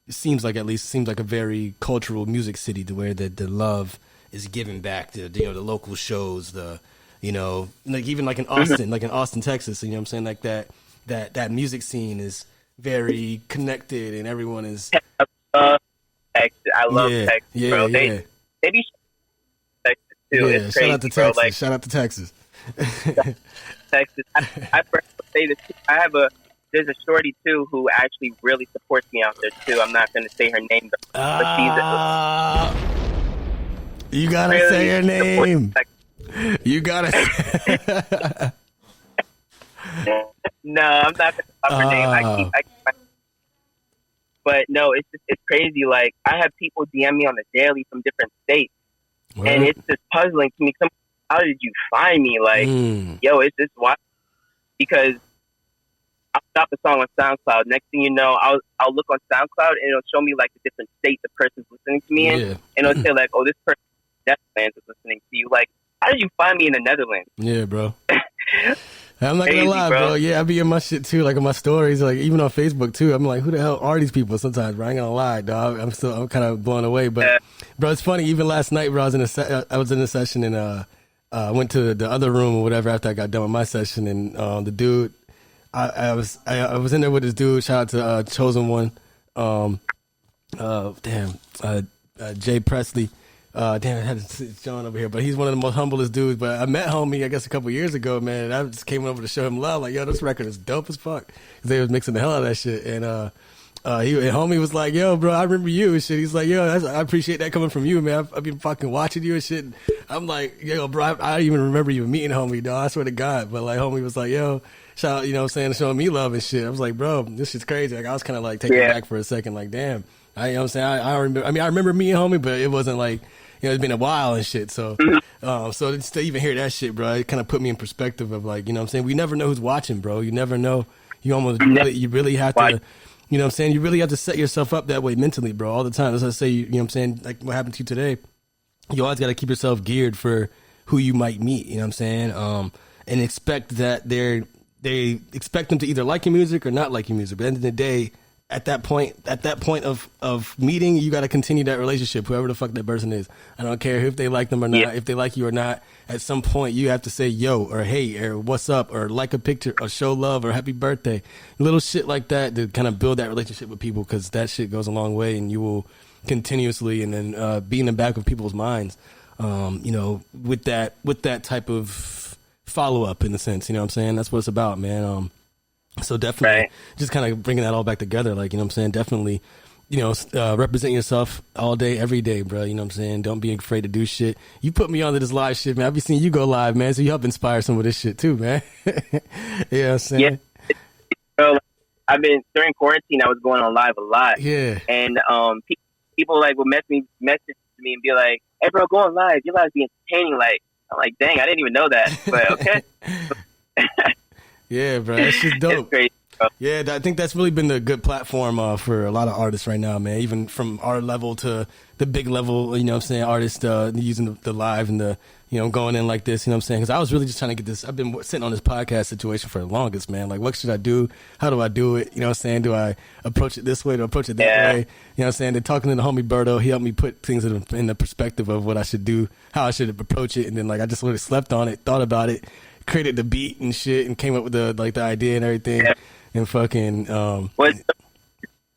seems like a very cultural music city to where the love is given back to the local shows. Like even like in Austin, Texas. You know what I'm saying? Like that music scene is very connected and everyone is. Texas. I love Texas, bro. They be Texas too. Yeah, it's crazy, shout out to bro. Texas. Like, shout out to Texas. Texas. I first say this. There's a shorty too who actually really supports me out there too. I'm not going to say her name, but you gotta really say her name. You gotta. No, I'm not going to stop her name. I keep but no, it's crazy. Like I have people DM me on the daily from different states, and it's just puzzling to me. How did you find me? Like, yo, it's just wild because drop a song on SoundCloud. Next thing you know, I'll look on SoundCloud and it'll show me like the different state the person's listening to me in, and it'll say like, oh, this person in the Netherlands is listening to you. Like, how did you find me in the Netherlands? Yeah, bro. I'm not gonna lie, bro. Yeah, I be in my shit too, like in my stories, like even on Facebook too. I'm like, who the hell are these people? Sometimes, bro. I ain't gonna lie, dog. I'm kind of blown away. But, bro, it's funny. Even last night, bro, I was in a session and I went to the other room or whatever after I got done with my session, and the dude, I was in there with this dude. Shout out to Chosen One, Jay Presley. Damn, I had to see John over here, but he's one of the most humblest dudes. But I met homie, I guess, a couple years ago, man. And I just came over to show him love. Like, yo, this record is dope as fuck. 'Cause they was mixing the hell out of that shit. And homie was like, yo, bro, I remember you and shit. He's like, yo, I appreciate that coming from you, man. I've been fucking watching you and shit. And I'm like, yo, bro, I even remember you meeting homie, dog. I swear to God. But like, homie was like, yo, shout out, you know what I'm saying, showing me love and shit. I was like, bro, this shit's crazy. Like, I was kind of like taken back for a second. Like, damn. You know what I'm saying? I remember meeting homie, but it wasn't like, you know, it's been a while and shit. So, so just to even hear that shit, bro, it kind of put me in perspective of like, you know what I'm saying? We never know who's watching, bro. You never know. You really have to, you know what I'm saying? You really have to set yourself up that way mentally, bro, all the time. As I say, you know what I'm saying? Like what happened to you today, you always got to keep yourself geared for who you might meet, you know what I'm saying? And expect that they expect them to either like your music or not like your music. But at the end of the day, at that point of meeting, you got to continue that relationship, whoever the fuck that person is. I don't care if they like them or not, if they like you or not. At some point, you have to say yo or hey or what's up or like a picture or show love or happy birthday, little shit like that to kind of build that relationship with people, because that shit goes a long way, and you will continuously and then be in the back of people's minds, you know, with that type of follow up in a sense. You know what I'm saying? That's what it's about, man. So definitely just kind of bringing that all back together. Like, you know what I'm saying? Definitely, you know, represent yourself all day, every day, bro. You know what I'm saying? Don't be afraid to do shit. You put me onto this live shit, man. I've been seeing you go live, man. So you help inspire some of this shit too, man. You know what I'm saying? Yeah. So I've been, during quarantine, I was going on live a lot. Yeah. And people like would message me and be like, hey, bro, go on live. Your live be entertaining. Like, I'm like, dang, I didn't even know that. But okay. Yeah, bro, that's just dope. It's great, bro. Yeah, I think that's really been a good platform for a lot of artists right now, man. Even from our level to the big level, you know what I'm saying, artists using the live and the, you know, going in like this, you know what I'm saying? Because I was really just trying to get this. I've been sitting on this podcast situation for the longest, man. Like, what should I do? How do I do it? You know what I'm saying? Do I approach it this way? Do I approach it that way? You know what I'm saying? Then talking to the homie Berto, he helped me put things in the perspective of what I should do, how I should approach it. And then, like, I just really slept on it, thought about it, created the beat and shit, and came up with the idea and everything, and fucking well,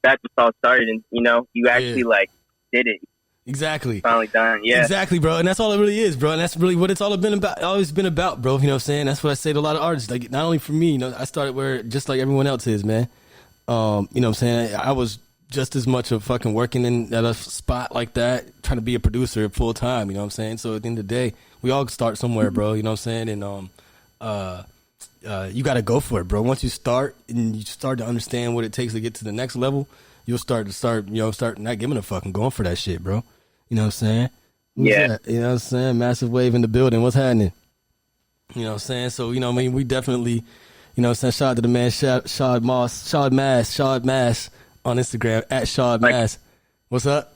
that's what all started, and you know, you actually like did it. Exactly. Finally done. Yeah. Exactly, bro. And that's all it really is, bro. And that's really what it's all been about. Always been about, bro. You know what I'm saying? That's what I say to a lot of artists. Like, not only for me, you know, I started where just like everyone else is, man. You know what I'm saying? I was just as much of fucking working in at a spot like that, trying to be a producer full time. You know what I'm saying? So at the end of the day, we all start somewhere, bro. You know what I'm saying? And you got to go for it, bro. Once you start and you start to understand what it takes to get to the next level, you'll start not giving a fuck and going for that shit, bro. You know what I'm saying? Who's that? You know what I'm saying? Massive wave in the building. What's happening? You know what I'm saying? So, you know what I mean? We definitely, you know what I'm saying? Shout out to the man, Shad Mass on Instagram, at Shad Mass. What's up?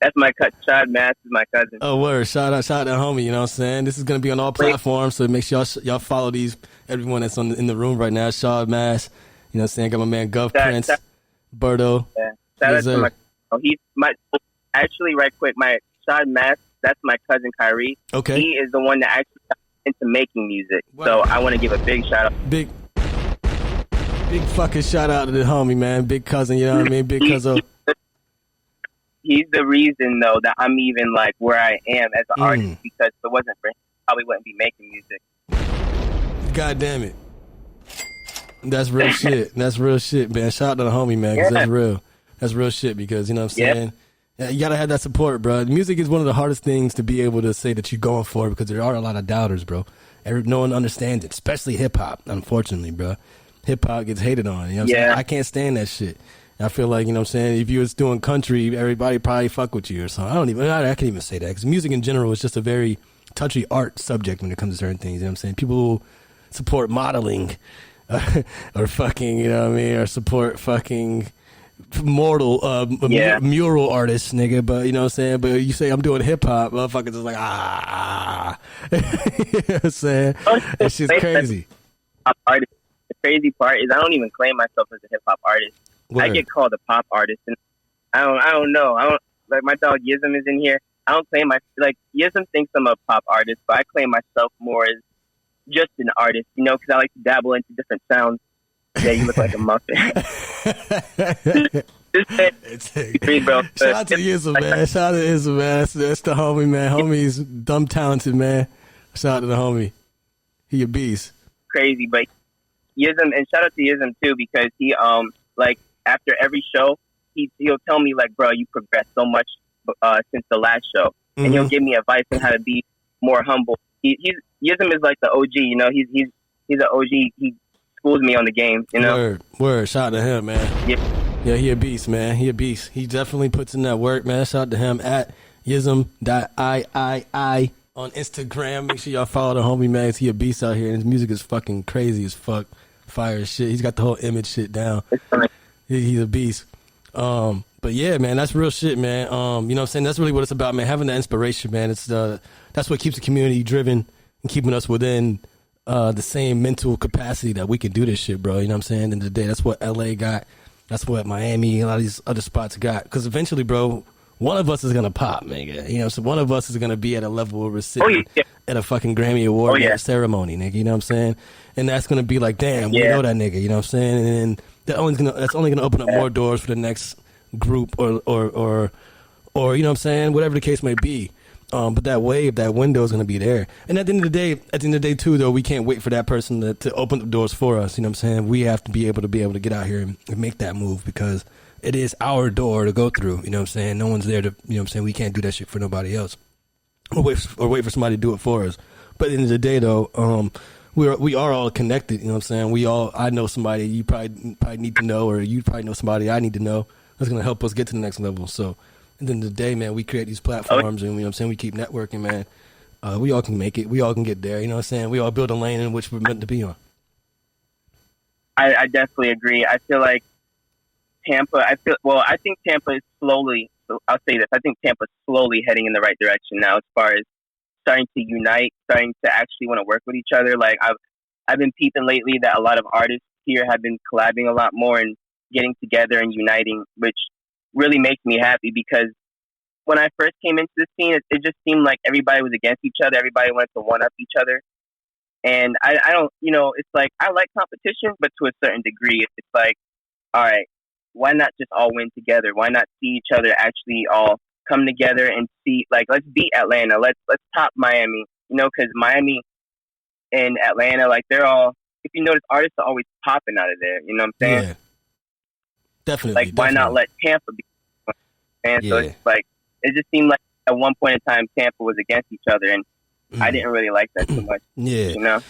That's my cousin. Shad Mass is my cousin. Oh, word. Shout out to homie. You know what I'm saying? This is going to be on all platforms, so make sure y'all follow everyone that's in the room right now. Shad Mass. You know what I'm saying? Got my man Gov Prince, Berto. Yeah. Shout out to he's my, actually, right quick, my Shad Mass, that's my cousin Kyrie. Okay. He is the one that actually got into making music. Wow. So I want to give a big shout out. Big fucking shout out to the homie, man. Big cousin, you know what I mean? Big cousin. He's the reason, though, that I'm even like where I am as an artist, because if it wasn't for him, I probably wouldn't be making music. God damn it. That's real shit. That's real shit, man. Shout out to the homie, man, because that's real. That's real shit, because, you know what I'm saying? Yeah, you got to have that support, bro. Music is one of the hardest things to be able to say that you're going for, because there are a lot of doubters, bro. No one understands it, especially hip-hop, unfortunately, bro. Hip-hop gets hated on, you know what I'm saying? I can't stand that shit. I feel like, you know what I'm saying, if you was doing country, everybody probably fuck with you or something. I can't even say that, because music in general is just a very touchy art subject when it comes to certain things, you know what I'm saying? People support modeling or fucking, you know what I mean, or support fucking mortal mural artists, nigga. But you know what I'm saying. But you say I'm doing hip hop, motherfuckers is like you know what I'm saying. That shit's crazy. Artist. The crazy part is I don't even claim myself as a hip hop artist. Word. I get called a pop artist, and I don't know. I don't like my dog Yism is in here. I don't claim Yism thinks I'm a pop artist, but I claim myself more as just an artist, you know, because I like to dabble into different sounds. Yeah, you look like a muffin. Bro. Shout out to Yism, man. Shout out to Yism, man. That's the homie, man. Homie's dumb talented, man. Shout out to the homie. He a beast. Crazy, but Yism, and shout out to Yism too, because he like after every show he'll tell me like, bro, you progressed so much since the last show, and he'll give me advice on how to be more humble. Yism is like the OG, you know. He's an OG. He schools me on the game, you know. Word. Shout out to him, man. Yeah, he a beast, man. He a beast. He definitely puts in that work, man. Shout out to him at Yism.III on Instagram. Make sure y'all follow the homie, man. He a beast out here, and his music is fucking crazy as fuck. Fire as shit. He's got the whole image shit down. He's a beast. But yeah, man, that's real shit, man. You know what I'm saying? That's really what it's about, man. Having the inspiration, man. It's that's what keeps the community driven and keeping us within the same mental capacity that we can do this shit, bro. You know what I'm saying? In the day, that's what LA got. That's what Miami, a lot of these other spots got. Because eventually, bro, one of us is gonna pop, nigga. You know, so one of us is gonna be at a level where we're sitting at a fucking Grammy Award ceremony, nigga. You know what I'm saying? And that's gonna be like, damn, we know that nigga. You know what I'm saying? And that's only gonna open up more doors for the next group or you know what I'm saying? Whatever the case may be. But that window is gonna be there. And at the end of the day too, though, we can't wait for that person to open the doors for us. You know what I'm saying? We have to be able to get out here and make that move, because it is our door to go through. You know what I'm saying? No one's there to, you know what I'm saying? We can't do that shit for nobody else, or wait for somebody to do it for us. But at the end of the day, though, we are all connected. You know what I'm saying? I know somebody you probably need to know, or you probably know somebody I need to know that's gonna help us get to the next level. So at the end of the day, man, we create these platforms, and you know what I'm saying, we keep networking, man. We all can make it. We all can get there. You know what I'm saying? We all build a lane in which we're meant to be on. I definitely agree. I feel like Tampa. I think Tampa is slowly. So I'll say this. I think Tampa's slowly heading in the right direction now, as far as starting to unite, starting to actually want to work with each other. Like I've been peeping lately that a lot of artists here have been collabing a lot more and getting together and uniting, which really makes me happy, because when I first came into the scene, it just seemed like everybody was against each other. Everybody wanted to one up each other. And I don't, you know, it's like, I like competition, but to a certain degree. It's like, all right, why not just all win together? Why not see each other actually all come together and see, like, let's beat Atlanta. Let's top Miami, you know, because Miami and Atlanta, like, they're all, if you notice, artists are always popping out of there. You know what I'm saying? Yeah. Definitely. Like, why not let Tampa be? And so it's like, it just seemed like at one point in time, Tampa was against each other, and I didn't really like that too much. Yeah. You know?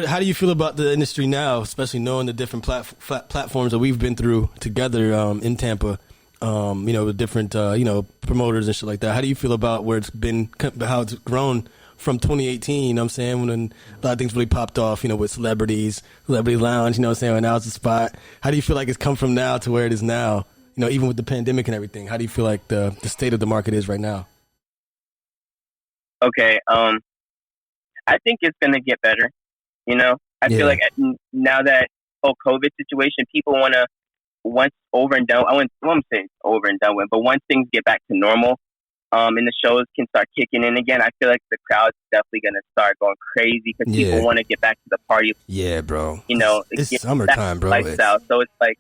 How do you feel about the industry now, especially knowing the different platforms that we've been through together in Tampa? You know, with different, you know, promoters and shit like that. How do you feel about where it's been, how it's grown from 2018, you know what I'm saying, when a lot of things really popped off, you know, with Celebrity Lounge, you know what I'm saying, and now it's a spot. How do you feel like it's come from now to where it is now, you know, even with the pandemic and everything? How do you feel like the state of the market is right now? Okay, I think it's going to get better, you know? I feel like now that whole COVID situation, people want to, once over and done, I wouldn't say it's over and done with, but once things get back to normal, and the shows can start kicking in again, I feel like the crowd's definitely going to start going crazy, because people want to get back to the party. Yeah, bro. You know, it's summertime, bro. Lifestyle. So it's like,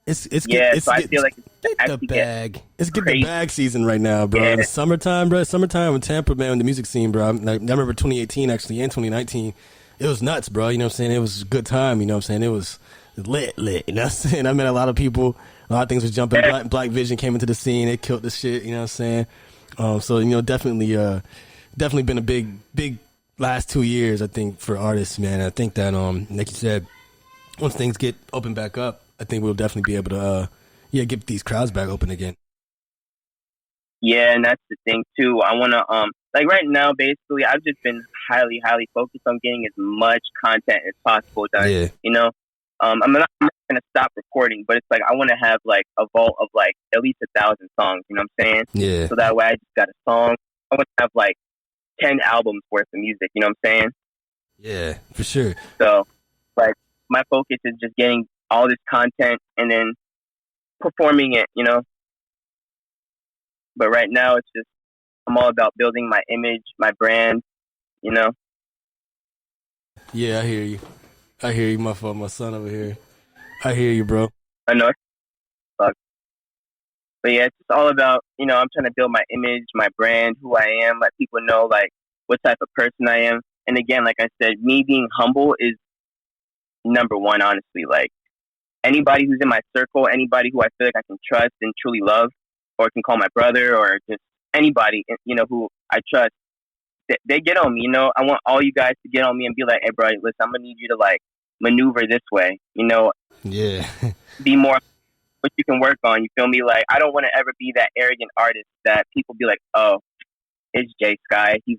I feel like it's the bag. It's get the bag season right now, bro. Yeah. The summertime, bro. Summertime in Tampa, man, the music scene, bro. I remember 2018 actually and 2019. It was nuts, bro. You know what I'm saying? It was a good time. You know what I'm saying? It was lit. You know what I'm saying? I met a lot of people. A lot of things was jumping. Black Vision came into the scene. It killed the shit. You know what I'm saying? So, you know, definitely been a big last 2 years, I think, for artists, man. I think that, like you said, once things get open back up, I think we'll definitely be able to, get these crowds back open again. Yeah, and that's the thing too. I want to, like right now, basically, I've just been highly focused on getting as much content as possible done. Yeah. You know, I'm not gonna stop recording, but it's like I want to have like a vault of like at least 1,000 songs. You know what I'm saying? Yeah. So that way I just got a song. I want to have like 10 albums worth of music. You know what I'm saying? Yeah, for sure. So like my focus is just getting all this content and then performing it. You know. But right now it's just I'm all about building my image, my brand. You know. Yeah, I hear you. I hear you, my fault, my son over here. I hear you, bro. I know. But yeah, it's just all about, you know, I'm trying to build my image, my brand, who I am, let people know, like, what type of person I am. And again, like I said, me being humble is number one, honestly. Like, anybody who's in my circle, anybody who I feel like I can trust and truly love, or can call my brother, or just anybody, you know, who I trust, they get on me, you know. I want all you guys to get on me and be like, hey, bro, listen, I'm going to need you to, like, maneuver this way, you know. Yeah. Be more what you can work on, you feel me? Like, I don't want to ever be that arrogant artist that people be like, oh, it's Jay Sky, he's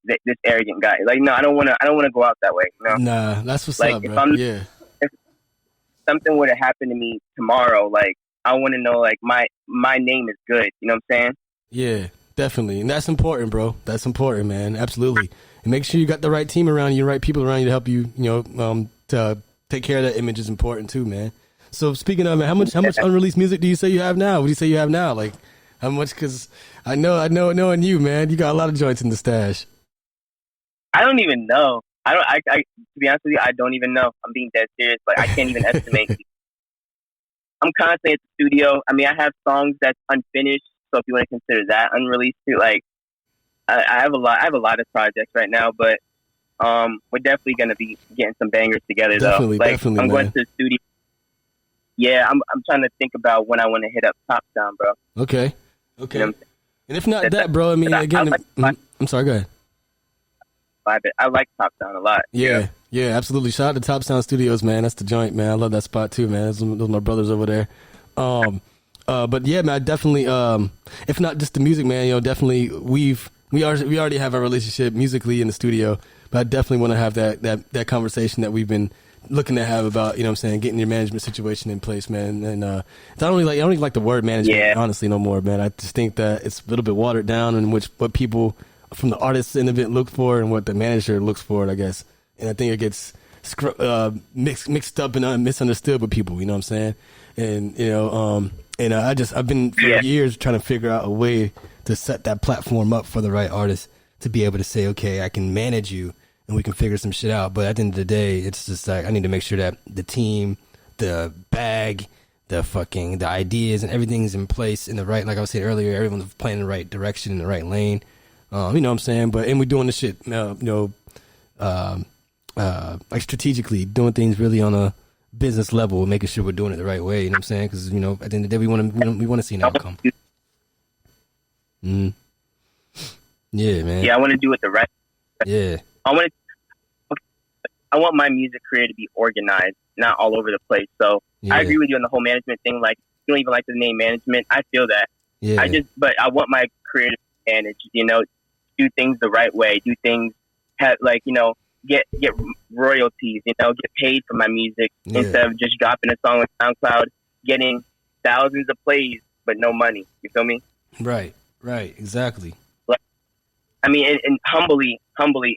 this arrogant guy. Like, no, I don't want to go out that way, you know. Nah, that's what's like, up, if bro. Yeah. If something were to happen to me tomorrow, like, I want to know, like, my name is good, you know what I'm saying? Yeah, definitely. And that's important, bro. That's important, man. Absolutely. And make sure you got the right team around you, the right people around you to help you, you know, to take care of that image is important too, man. So speaking of, man, how much unreleased music do you say you have now? What do you say you have now? Like, how much? Because I know, knowing you, man, you got a lot of joints in the stash. I don't even know. I to be honest with you, I don't even know. I'm being dead serious. Like, I can't even estimate. I'm constantly at the studio. I mean, I have songs that's unfinished. So if you want to consider that unreleased too, like, I have a lot of projects right now, but we're definitely gonna be getting some bangers together though. Like, I'm going to the studio. Yeah, I'm trying to think about when I want to hit up Top Down, bro. Okay. You know, and if not that, bro, I mean, again, I'm sorry, go ahead. I like Top Down a lot. Yeah, absolutely. Shout out to Top Sound Studios, man. That's the joint, man. I love that spot too, man. Those are my brothers over there. But yeah, man, I definitely, if not just the music, man, you know, definitely we already have our relationship musically in the studio, but I definitely want to have that conversation that we've been looking to have about, you know what I'm saying, getting your management situation in place, man. And I don't even like the word management, honestly, no more, man. I just think that it's a little bit watered down in what people from the artist end of it look for and what the manager looks for, I guess. And I think it gets mixed up and misunderstood with people, you know what I'm saying? And, you know, I've been for years trying to figure out a way to set that platform up for the right artist to be able to say, okay, I can manage you and we can figure some shit out. But at the end of the day, it's just like, I need to make sure that the team, the bag, the ideas and everything's in place in the right, like I was saying earlier, everyone's playing in the right direction, in the right lane. You know what I'm saying? And we're doing this shit, like strategically, doing things really on a business level, making sure we're doing it the right way. You know what I'm saying? Because, you know, at the end of the day, we want to see an outcome. Mm. Yeah, man. Yeah, I want to do it the right way. Yeah. I want my music career to be organized, not all over the place. So I agree with you on the whole management thing. Like, you don't even like the name management. I feel that. Yeah. But I want my career to be managed, you know, do things the right way, do things like, you know, get royalties, you know, get paid for my music instead of just dropping a song on SoundCloud, getting thousands of plays, but no money. You feel me? Right, exactly. Like, I mean, and humbly,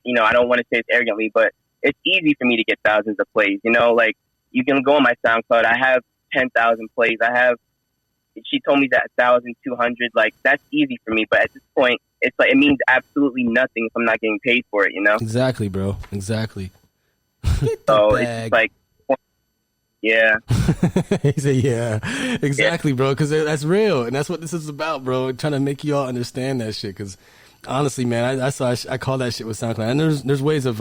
you know, I don't want to say it arrogantly, but it's easy for me to get thousands of plays, you know, like, you can go on my SoundCloud. I have 10,000 plays. She told me that 1,200, like, that's easy for me. But at this point, it's like, it means absolutely nothing if I'm not getting paid for it, you know? Exactly, bro. Exactly. So it's like, yeah. He said, yeah. Exactly, bro. Because that's real. And that's what this is about, bro. Trying to make you all understand that shit. Because honestly, man, I call that shit with SoundCloud. And there's ways of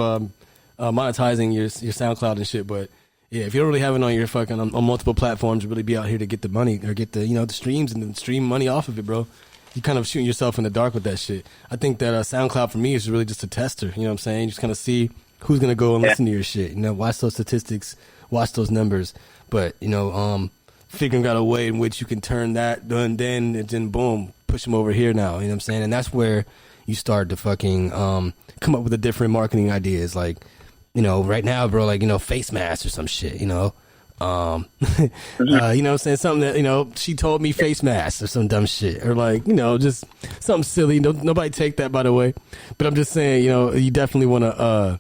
monetizing your SoundCloud and shit. But yeah, if you don't really have it on your on multiple platforms, really be out here to get the money or get the, you know, the streams and the stream money off of it, bro. You kind of shooting yourself in the dark with that shit. I think that SoundCloud for me is really just a tester. You know what I'm saying? Just kind of see who's going to go and listen to your shit. You know, watch those statistics, watch those numbers. But, you know, figuring out a way in which you can turn that, then and then boom, push them over here now. You know what I'm saying? And that's where you start to come up with the different marketing ideas. Like, you know, right now, bro, like, you know, face masks or some shit, you know, You know what I'm saying? Something that, you know, she told me face mask or some dumb shit, or like, you know, just something silly. Nobody take that, by the way. But I'm just saying, you know, you definitely want to,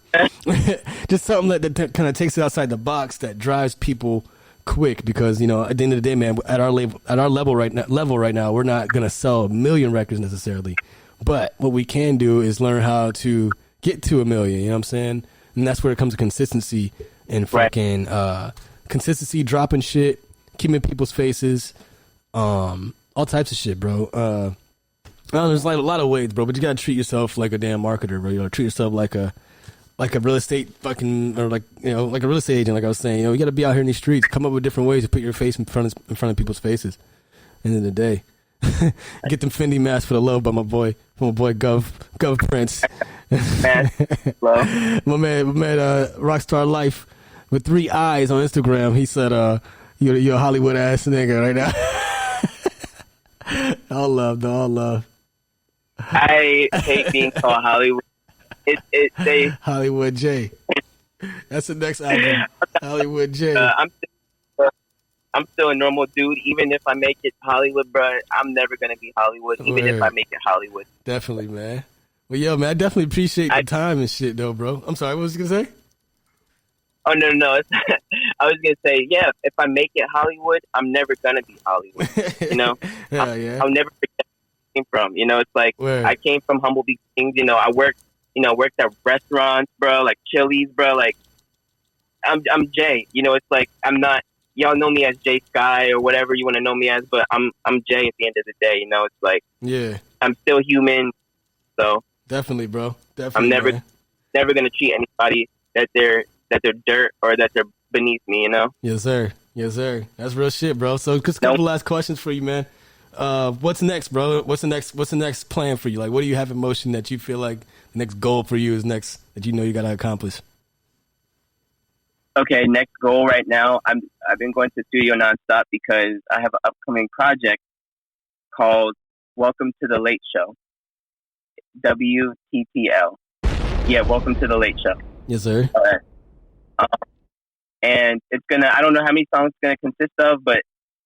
just something that kind of takes it outside the box that drives people quick, because, you know, at the end of the day, man, at our level right now, we're not going to sell 1 million records necessarily. But what we can do is learn how to get to 1 million, you know what I'm saying? And that's where it comes to consistency and fucking, consistency, dropping shit, keeping people's faces, all types of shit, bro. There's like a lot of ways, bro, but you gotta treat yourself like a damn marketer, bro. You gotta treat yourself like a real estate fucking, or like, you know, like a real estate agent, like I was saying. You know, you gotta be out here in these streets, come up with different ways to put your face in front of people's faces. End of the day. Get them Fendi masks for the love by my boy Gov Prince. my man, Rockstar Life with 3 eyes on Instagram. He said, you're a Hollywood ass nigga right now. All love, though, all love. I hate being called Hollywood. They Hollywood J. That's the next album. Hollywood J. I'm still a normal dude. Even if I make it Hollywood, bro, I'm never gonna be Hollywood. Even if I make it Hollywood. Definitely, man. Well, yo, man, I definitely appreciate the time and shit, though, bro. I'm sorry, what was you gonna say? Oh, no. I was going to say, yeah, if I make it Hollywood, I'm never going to be Hollywood, you know? Yeah. I'll never forget where I came from, you know? It's like, I came from humble beginnings, you know? I worked at restaurants, bro, like Chili's, bro, like, I'm Jay, you know? It's like, I'm not, y'all know me as Jay Sky or whatever you want to know me as, but I'm Jay at the end of the day, you know? It's like, yeah, I'm still human, so. Definitely, bro. Definitely, I'm never going to treat anybody that they're dirt or that they're beneath me, you know? Yes, sir. That's real shit, bro. So just a couple last questions for you, man. What's next, bro? What's the next plan for you? Like, what do you have in motion that you feel like the next goal for you is next that you know you got to accomplish? Okay, next goal right now, I've been going to the studio nonstop because I have an upcoming project called Welcome to the Late Show. WTTL. Yeah, Welcome to the Late Show. Yes, sir. And it's I don't know how many songs it's gonna consist of, but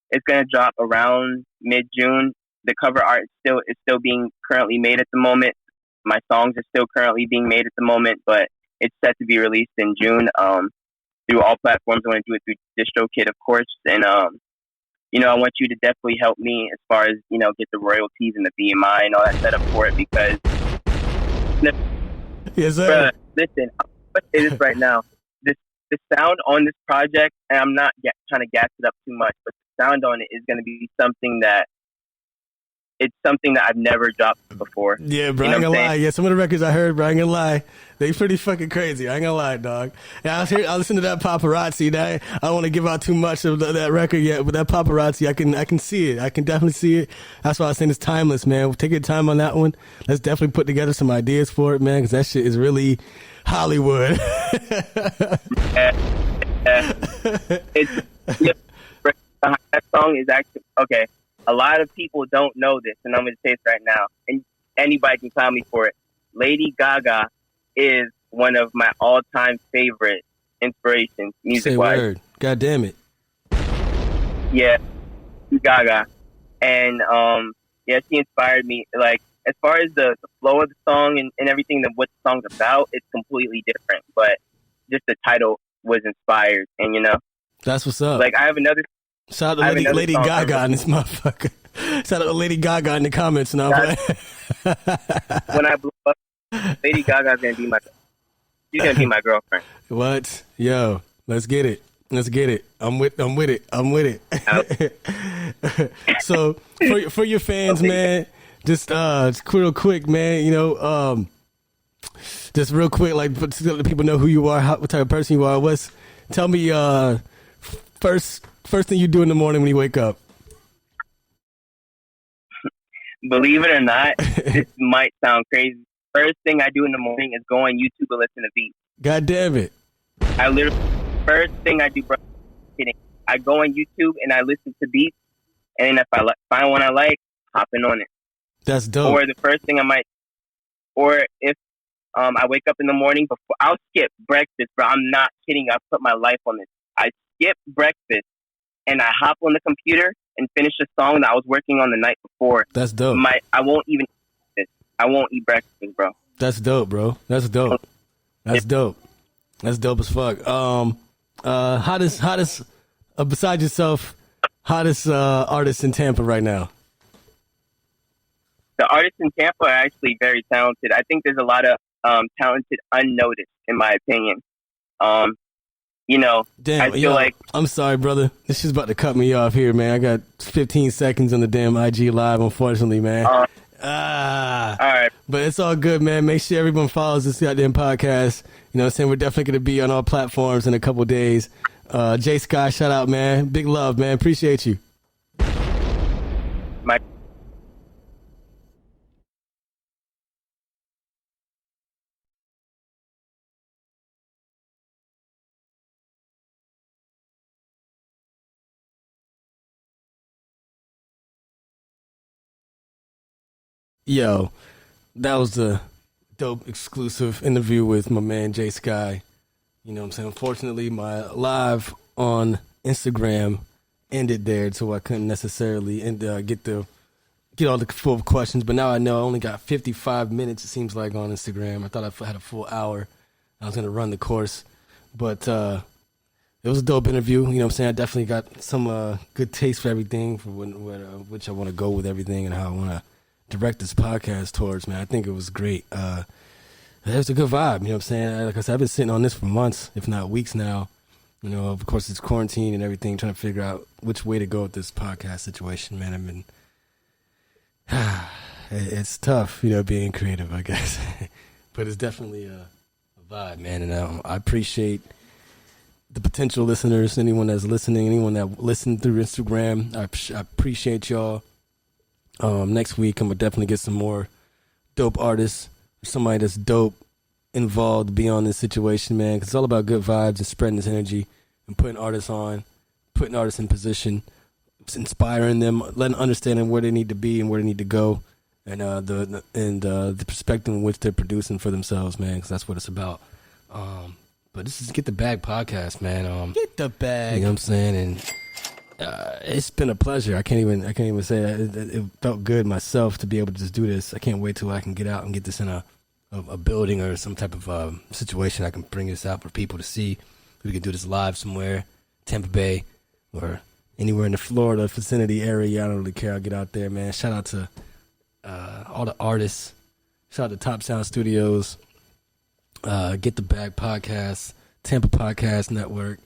it's gonna drop around mid-June. The cover art is still being currently made at the moment. My songs are still currently being made at the moment, but it's set to be released in June. Through all platforms. I want to do it through DistroKid, of course, and you know, I want you to definitely help me as far as, you know, get the royalties and the BMI and all that set up for it, because yes, sir. Bruh, listen, I'm gonna say this right now. The sound on this project, and I'm not trying to gas it up too much, but the sound on it is going to be something that I've never dropped before. Yeah, bro, you know I ain't gonna lie. Yeah, some of the records I heard, bro, I ain't gonna lie, they pretty fucking crazy. I ain't gonna lie, dog. Yeah, I listened to that Paparazzi. That I don't want to give out too much of that record yet, but that Paparazzi, I can see it. I can definitely see it. That's why I was saying it's timeless, man. Take your time on that one. Let's definitely put together some ideas for it, man, because that shit is really Hollywood. That song is actually okay. A lot of people don't know this, and I'm going to say it right now, and anybody can clown me for it. Lady Gaga is one of my all-time favorite inspirations, music-wise. Say word. God damn it. Yeah, Gaga. And, yeah, she inspired me. Like, as far as the flow of the song and everything, that what the song's about, it's completely different. But just the title was inspired, and, you know. That's what's up. Like, I have another... Shout out to Lady Gaga in this motherfucker. Shout out to Lady Gaga in the comments now. When I blow up, Lady Gaga's gonna be she's gonna be my girlfriend. What? Yo, let's get it. I'm with it. So for your fans, man, just real quick, man, you know, just real quick, like to let the people know who you are, what type of person you are. Tell me first thing you do in the morning when you wake up. Believe it or not, this might sound crazy. First thing I do in the morning is go on YouTube and listen to beats. God damn it. First thing I do, bro, kidding. I go on YouTube and I listen to beats, and if I find one I like, hopping on it. That's dope. Or the first thing or if I wake up in the morning, I'll skip breakfast, bro. I'm not kidding. I put my life on this. I skip breakfast and I hop on the computer and finish a song that I was working on the night before. That's dope. I won't even eat this. I won't eat breakfast, bro. That's dope, bro. That's dope. That's dope. That's dope as fuck. Hottest, besides yourself, hottest artist in Tampa right now? The artists in Tampa are actually very talented. I think there's a lot of talented unnoticed, in my opinion. Damn, I feel like... I'm sorry, brother. This is about to cut me off here, man. I got 15 seconds on the damn IG Live, unfortunately, man. All right. But it's all good, man. Make sure everyone follows this goddamn podcast. You know what I'm saying? We're definitely going to be on all platforms in a couple days. J Sky, shout out, man. Big love, man. Appreciate you. My Yo, that was a dope exclusive interview with my man J Sky. You know what I'm saying? Unfortunately, my live on Instagram ended there, so I couldn't necessarily get all the full questions. But now I know I only got 55 minutes, it seems like, on Instagram. I thought I had a full hour. I was going to run the course. But it was a dope interview. You know what I'm saying? I definitely got some good taste for everything, for which I want to go with everything and how I want to direct this podcast towards, man. I think it was great. It was a good vibe, you know what I'm saying? Like I said, I've been sitting on this for months, if not weeks now. You know, of course, it's quarantine and everything, trying to figure out which way to go with this podcast situation, man. I've been... it's tough, you know, being creative, I guess. But it's definitely a vibe, man. And I appreciate the potential listeners, anyone that's listening, anyone that listened through Instagram. I appreciate y'all. Next week, I'm going to definitely get some more dope artists, somebody that's dope, involved to be on this situation, man. Because it's all about good vibes and spreading this energy and putting artists on, putting artists in position, inspiring them, letting understanding where they need to be and where they need to go, and the perspective in which they're producing for themselves, man. Because that's what it's about. But this is Get the Bag podcast, man. Get the bag. You know what I'm saying? And it's been a pleasure. I can't even say that. It felt good myself to be able to just do this. I can't wait till I can get out and get this in a building or some type of situation. I can bring this out for people to see. We can do this live somewhere, Tampa Bay, or anywhere in the Florida vicinity area. I don't really care. I'll get out there, man. Shout out to all the artists. Shout out to Top Sound Studios, Get the Bag Podcast, Tampa Podcast Network.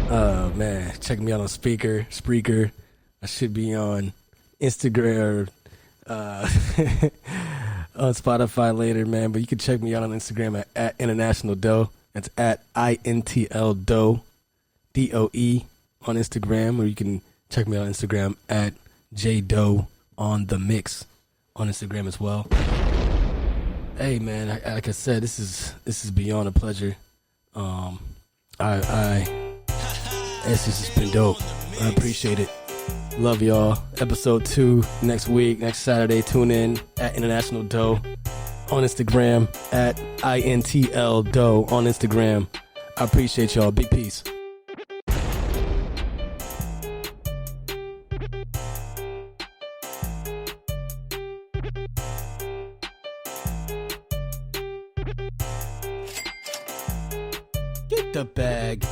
Man, check me out on Spreaker. I should be on Instagram, on Spotify later, man. But you can check me out on Instagram at International Doe. That's at INTL Doe, DOE on Instagram. Or you can check me out on Instagram at JDoe on the Mix on Instagram as well. Hey, man, like I said, this is beyond a pleasure. It's just been dope. I appreciate it. Love y'all. Episode 2 next week, next Saturday. Tune in at International Doe on Instagram, at INTL Doe on Instagram. I appreciate y'all. Big peace. Get the bag.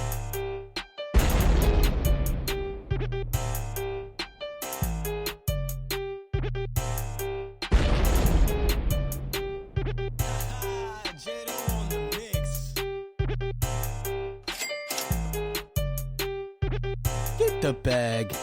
The bag.